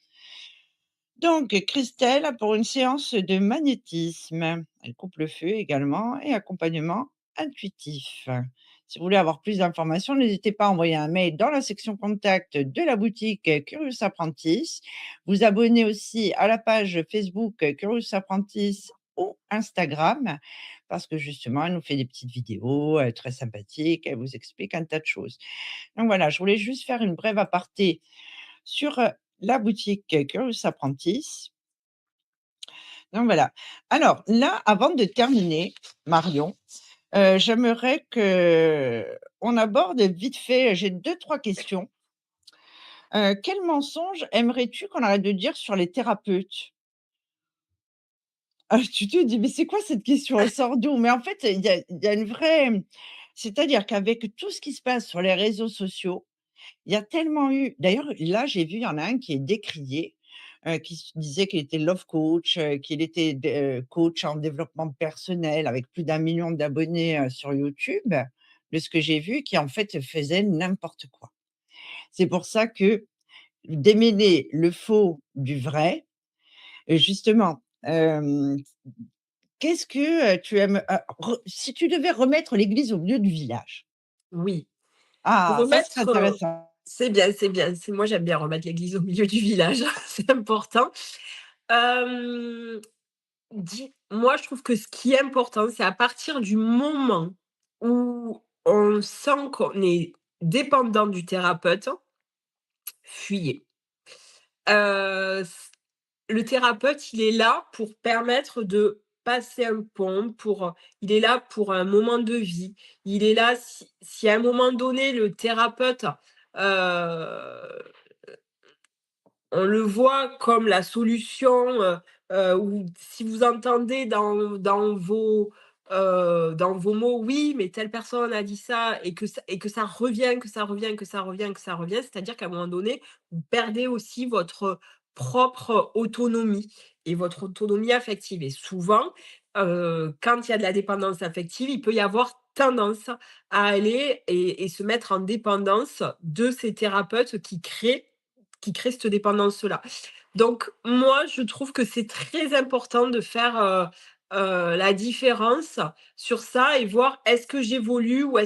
Donc Christelle pour une séance de magnétisme. Elle coupe le feu également et accompagnement intuitif. Si vous voulez avoir plus d'informations, n'hésitez pas à envoyer un mail dans la section contact de la boutique Curious Apprentice. Vous abonner aussi à la page Facebook Curious Apprentice ou Instagram parce que justement, elle nous fait des petites vidéos, très sympathiques, elle vous explique un tas de choses. Donc voilà, je voulais juste faire une brève aparté sur, la boutique Curious Apprentice. Donc voilà. Alors là, avant de terminer, Marion, j'aimerais qu'on aborde vite fait, j'ai deux trois questions. Quel mensonge aimerais-tu qu'on arrête de dire sur les thérapeutes? Ah, tu te dis: «Mais c'est quoi cette question? Elle sort d'où?» Mais en fait, il y a une vraie, c'est-à-dire qu'avec tout ce qui se passe sur les réseaux sociaux, il y a tellement eu d'ailleurs, là, j'ai vu, il y en a un qui est décrié, qui se disait qu'il était love coach, qu'il était coach en développement personnel avec plus d'1 million d'abonnés, sur YouTube, de ce que j'ai vu, qui en fait faisait n'importe quoi. C'est pour ça que démêler le faux du vrai, justement, qu'est-ce que, tu aimes, si tu devais remettre l'église au milieu du village? Oui. Ah, ça serait Remettre, intéressant. c'est bien, c'est bien. C'est moi j'aime bien remettre l'église au milieu du village, c'est important. Hem, moi je trouve que ce qui est important, c'est à partir du moment où on sent qu'on est dépendant du thérapeute, fuyez. S Le thérapeute, il est là pour permettre de passer un pont, il est là pour un moment de vie. Il est là si à un moment donné le thérapeute, heu on le voit comme la solution, ou si vous entendez dans vos mots: «Oui, mais telle personne a dit ça» et que ça revient, que ça revient, que ça revient, que ça revient, c'est-à-dire qu'à un moment donné, vous perdez aussi votre propre autonomie et votre autonomie affective et souvent, quand il y a de la dépendance affective, il peut y avoir tendance à aller et se mettre en dépendance de ces thérapeutes qui créent cette dépendance-là. Donc moi, je trouve que c'est très important de faire, la différence sur ça et voir est-ce que j'évolue ou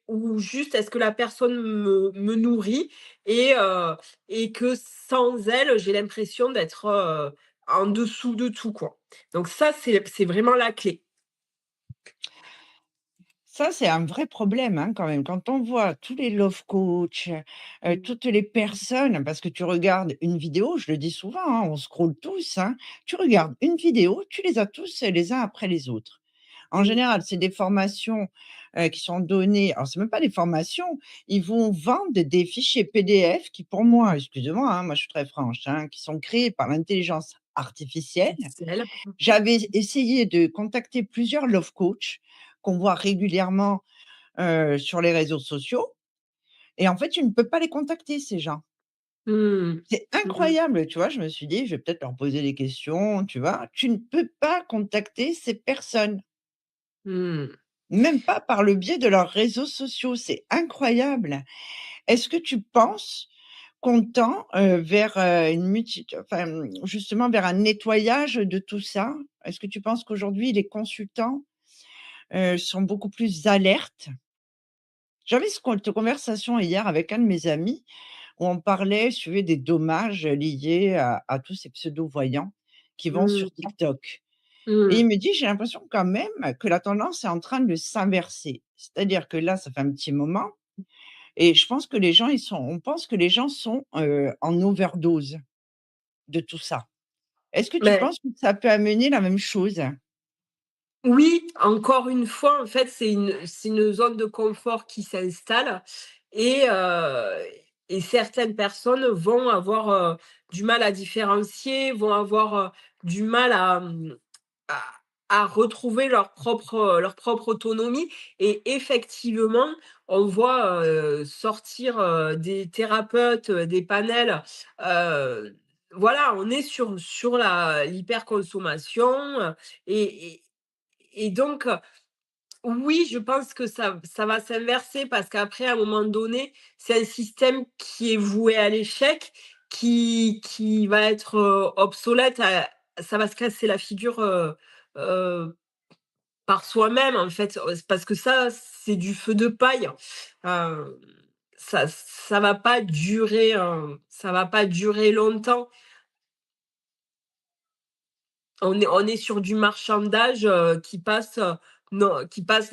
ou juste est-ce que la personne me nourrit et que sans elle, j'ai l'impression d'être, en dessous de tout, quoi. Donc ça, c'est vraiment la clé. Ça, c'est un vrai problème, hein, quand même. Quand on voit tous les love coach, Mmh. toutes les personnes parce que tu regardes une vidéo, je le dis souvent, hein, on scrolle tous, hein. Tu regardes une vidéo, tu les as tous, les uns après les autres. En Mmh. général, c'est des formations, qui sont données alors c'est même pas des formations, ils vont vendre des fichiers PDF qui pour moi, excusez-moi, hein, moi je suis très franche, hein, qui sont créés par l'intelligence artificielle. Artificielle. J'avais essayé de contacter plusieurs love coach qu'on voit régulièrement, sur les réseaux sociaux et en fait, tu ne peux pas les contacter ces gens. Mmh. C'est Mmh. incroyable, tu vois? Je me suis dit: «Je vais peut-être leur poser des questions», tu vois? Tu ne peux pas contacter ces personnes, Mmh. même pas par le biais de leurs réseaux sociaux, c'est incroyable. Est-ce que tu penses qu'on tend, vers, une justement vers un nettoyage de tout ça? Est-ce que tu penses qu'aujourd'hui les consultants sont beaucoup plus alertes. J'avais cette conversation hier avec un de mes amis où on parlait, si tu veux, des dommages liés à tous ces pseudo-voyants qui vont Mmh. sur TikTok et Mmh. il me dit: «J'ai l'impression quand même que la tendance est en train de s'inverser». C'est-à-dire que là, ça fait un petit moment et je pense que les gens, on pense que les gens sont, en overdose de tout ça. Est-ce que tu Mais penses que ça peut amener la même chose? oui, encore une fois, en fait, c'est une zone de confort qui s'installe et heu et certaines personnes vont avoir, du mal à différencier, vont avoir, du mal à à retrouver leur propre autonomie et effectivement, on voit, sortir, des thérapeutes, des panels, voilà, on est sur l'hyperconsommation, et donc, oui, je pense que ça va s'inverser parce qu'après, à un moment donné, c'est un système qui est voué à l'échec, qui va être, obsolète, ça va se casser la figure, heu, par soi-même, en fait, parce que ça, c'est du feu de paille. Heu, ça va pas durer longtemps. On est sur du marchandage, qui passe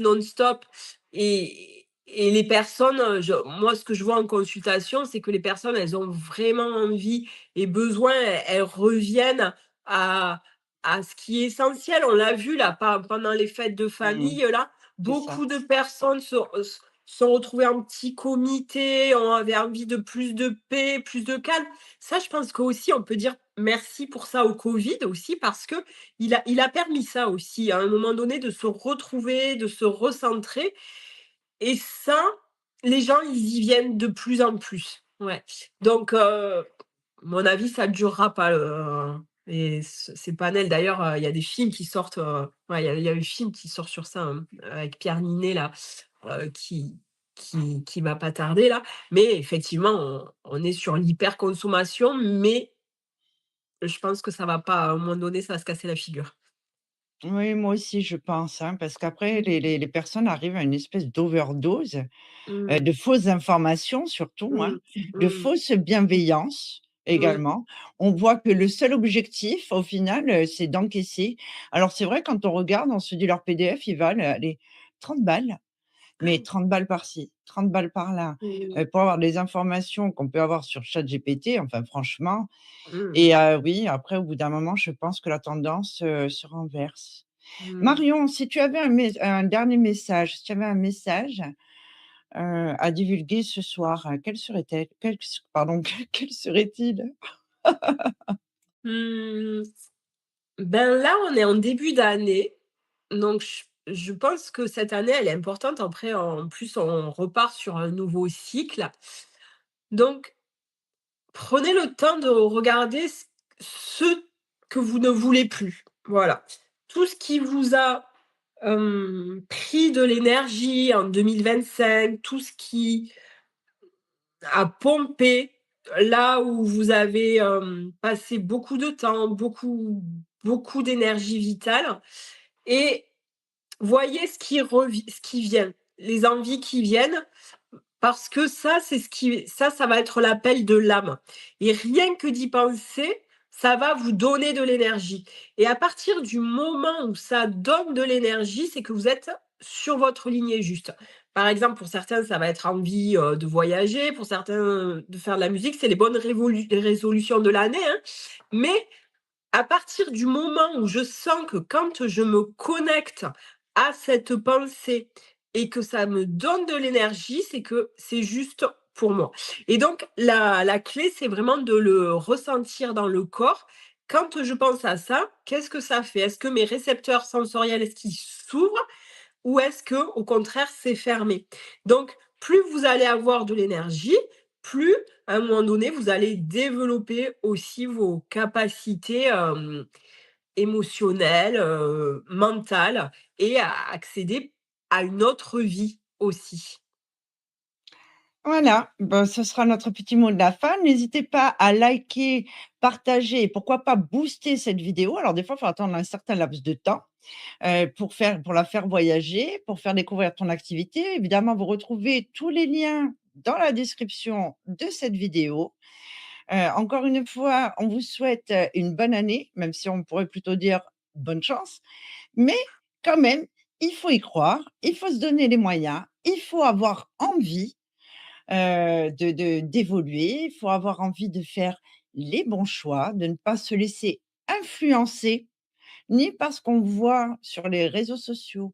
non-stop, et les personnes, moi, ce que je vois en consultation, c'est que les personnes, elles ont vraiment envie et besoin, elles reviennent à ce qui est essentiel. On l'a vu là, pendant les fêtes de Mmh, famille là, c'est ça. beaucoup de personnes sont retrouvées en petit comité, on avait envie de plus de paix, plus de calme. Ça, je pense qu'aussi, on peut dire merci pour ça au Covid aussi, parce que il a permis ça aussi, à un moment donné, de se retrouver, de se recentrer, et ça, les gens, ils y viennent de plus en plus. Ouais. Donc, mon avis, ça ne durera pas, ces panels. D'ailleurs, il y a des films qui sortent, ouais, il y a un film qui sort sur ça, avec Pierre Niney là, qui va pas tarder là. Mais effectivement, on est sur l'hyperconsommation, mais je pense que ça va pas, à un moment donné, ça va se casser la figure. Oui, moi aussi, je pense, hein, parce qu'après Mmh. les personnes arrivent à une espèce d'overdose, Mmh. de fausses informations surtout, hein, Mmh. de Mmh. fausses bienveillances Oui. également. On voit que le seul objectif au final, c'est d'encaisser. Alors c'est vrai quand on regarde, on se dit: «Leur PDF, ils valent, allez 30 balles». Mais 30 balles par-ci, 30 balles par-là, Mmh. pour avoir des informations qu'on peut avoir sur ChatGPT, enfin franchement Mmh. et oui, après au bout d'un moment, je pense que la tendance, se renverse. Mmh. Marion, si tu avais un dernier message, si tu avais un message, à divulguer ce soir, quel serait-il? Mmh. Ben, là, on est en début d'année, donc je pense que cette année, elle est importante. Après, en plus, on repart sur un nouveau cycle. Donc, prenez le temps de regarder ce que vous ne voulez plus. Voilà. Tout ce qui vous a, pris de l'énergie en 2025, tout ce qui a pompé là où vous avez, passé beaucoup de temps, beaucoup d'énergie vitale, et voyez ce qui vient, les envies qui viennent, parce que ça, ça va être l'appel de l'âme, et rien que d'y penser, ça va vous donner de l'énergie, et à partir du moment où ça donne de l'énergie, c'est que vous êtes sur votre lignée juste. Par exemple, pour certains, ça va être envie, de voyager, pour certains, de faire de la musique, c'est les bonnes résolutions de l'année, hein. Mais à partir du moment où je sens que quand je me connecte à cette pensée et que ça me donne de l'énergie, c'est que c'est juste pour moi. Et donc la clé, c'est vraiment de le ressentir dans le corps. Quand je pense à ça, qu'est-ce que ça fait? Est-ce que mes récepteurs sensoriels, est-ce qu'ils s'ouvrent, ou est-ce que, au contraire, c'est fermé? Donc plus vous allez avoir de l'énergie, plus à un moment donné, vous allez développer aussi vos capacités, émotionnelles, mentales, et à accéder à une autre vie aussi. Voilà, ben, ce sera notre petit mot de la fin. N'hésitez pas à liker, partager et pourquoi pas booster cette vidéo. Alors des fois, il faut attendre un certain laps de temps, pour la faire voyager, pour faire découvrir ton activité. Évidemment, vous retrouvez tous les liens dans la description de cette vidéo. Encore une fois, on vous souhaite, une bonne année, même si on pourrait plutôt dire bonne chance. Mais quand même, il faut y croire, il faut se donner les moyens, il faut avoir envie, d'évoluer, il faut avoir envie de faire les bons choix, de ne pas se laisser influencer ni par ce qu'on voit sur les réseaux sociaux,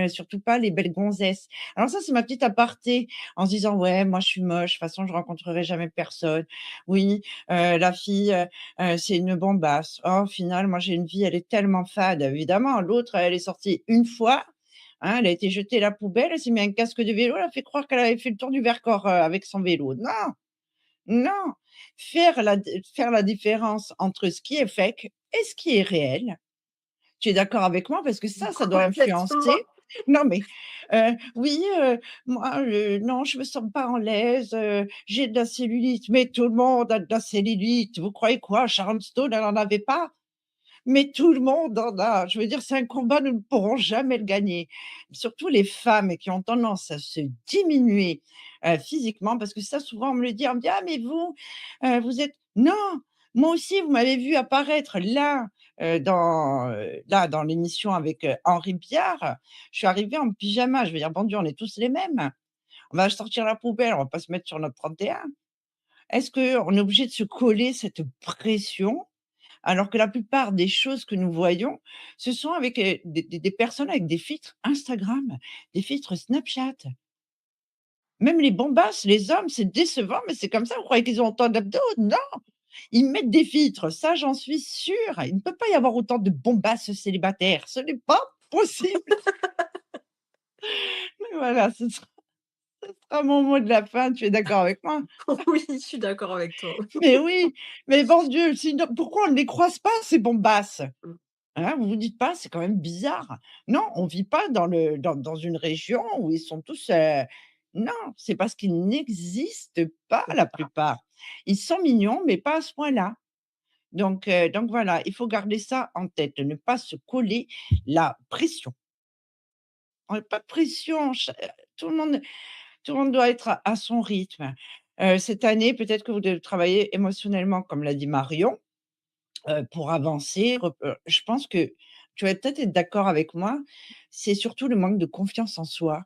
surtout pas les belles gonzesses. Alors ça, c'est ma petite aparté en se disant: «Ouais, moi je suis moche, de toute façon je rencontrerai jamais personne. Oui, la fille, c'est une bombasse. Oh, au final, moi j'ai une vie, elle est tellement fade». Évidemment, l'autre, elle est sortie une fois, hein, elle a été jetée à la poubelle, elle s'est mis un casque de vélo, elle a fait croire qu'elle avait fait le tour du Vercors, avec son vélo. Non, non! Faire la différence entre ce qui est fake et ce qui est réel. Tu es d'accord avec moi? Parce que ça doit Complètement. influencer. Non, mais oui, moi, non, je me sens pas en l'aise, j'ai de la cellulite. Mais tout le monde a de la cellulite. Vous croyez quoi? Sharon Stone, elle en avait pas? Mais tout le monde en a. Je veux dire, c'est un combat, nous ne pourrons jamais le gagner. Surtout les femmes qui ont tendance à se diminuer, physiquement, parce que ça, souvent, on me le dit, on me dit: «Ah mais vous, vous êtes» non! Moi aussi, vous m'avez vu apparaître là, dans l'émission avec, Henri Biard. Je suis arrivée en pyjama. Je veux dire, bon Dieu, on est tous les mêmes. On va sortir la poubelle, on va pas se mettre sur notre 31. Est-ce qu'on est obligé de se coller cette pression? Alors que la plupart des choses que nous voyons, ce sont avec, des personnes avec des filtres Instagram, des filtres Snapchat. Même les bombasses, les hommes, c'est décevant, mais c'est comme ça. Vous croyez qu'ils ont autant d'abdos? Non! Ils mettent des filtres, ça j'en suis sûre. Il ne peut pas y avoir autant de bombasses célibataires, ce n'est pas possible. Mais voilà, ce sera mon mot de la fin, tu es d'accord avec moi? Oui, je suis d'accord avec toi. Mais oui, mais bon Dieu, sinon pourquoi on ne les croise pas ces bombasses? Mmh. Hein, vous vous dites pas: «C'est quand même bizarre». Non, on vit pas dans une région où ils sont tous, non, c'est parce qu'ils n'existent pas C'est la ça. plupart. Ils sont mignons, mais pas à ce point-là. Donc voilà, il faut garder ça en tête, ne pas se coller la pression. Pas de pression, tout le monde doit être à son rythme. Cette année, peut-être que vous devez travailler émotionnellement, comme l'a dit Marion. Pour avancer, je pense que tu vas peut-être être d'accord avec moi, c'est surtout le manque de confiance en soi,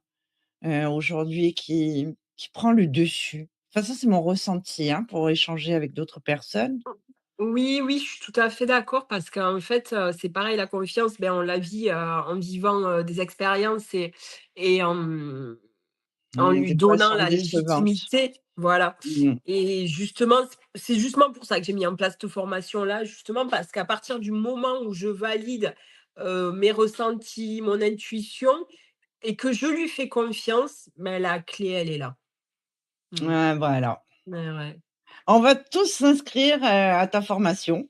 aujourd'hui qui prend le dessus. Enfin ça, c'est mon ressenti, hein, pour échanger avec d'autres personnes. Oui, oui, je suis tout à fait d'accord parce qu'en fait, c'est pareil, la confiance, ben, on la vit, en vivant, des expériences et en lui Des fois, elles donnant sont la décevantes. légitimité, voilà. Mmh. Et justement, c'est justement pour ça que j'ai mis en place cette formation-là, justement parce qu'à partir du moment où je valide, mes ressentis, mon intuition et que je lui fais confiance, ben, la clé, elle est là. Mmh. Ouais, voilà. Ouais, ouais. On va tous s'inscrire, à ta formation,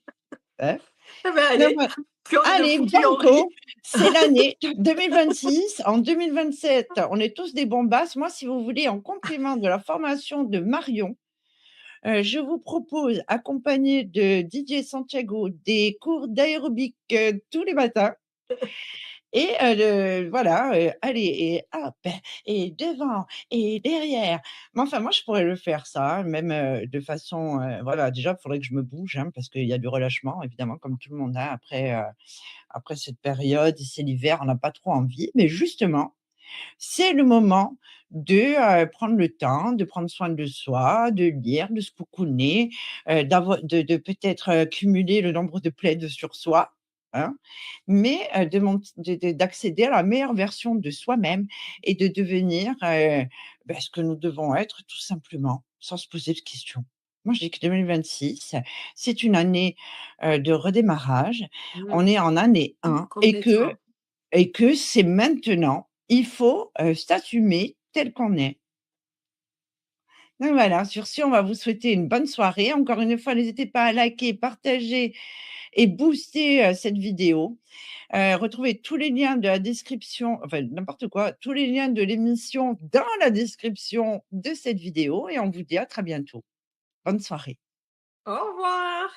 hein. Eh ben, Donc allez, voilà. plus on est de Allez, fous, plus on rit. banco, c'est l'année 2026. En 2027, on est tous des bombasses. Moi, si vous voulez, en complément de la formation de Marion, je vous propose, accompagné de Didier Santiago, des cours d'aérobic, tous les matins et voilà, allez et hop et devant et derrière. Mais enfin, moi, je pourrais le faire ça, même, de façon, voilà, déjà, il faudrait que je me bouge, hein, parce qu'il y a du relâchement, évidemment, comme tout le monde a après cette période. C'est l'hiver, on n'a pas trop envie. Mais justement, c'est le moment de, prendre le temps, de prendre soin de soi, de lire, de se cocooner, de peut-être, cumuler le nombre de plaids sur soi, hein, mais d'accéder à la meilleure version de soi-même et de devenir, ce que nous devons être tout simplement, sans se poser de questions. Moi, je dis que 2026, c'est une année, de redémarrage. Mmh, On est en année 1 complètement. et que c'est maintenant, il faut, s'assumer tel qu'on est. Donc voilà, sur ce, on va vous souhaiter une bonne soirée. Encore une fois, n'hésitez pas à liker, partager et booster, cette vidéo. Retrouvez tous les liens de la description, enfin n'importe quoi, tous les liens de l'émission dans la description de cette vidéo et on vous dit à très bientôt. Bonne soirée. Au revoir.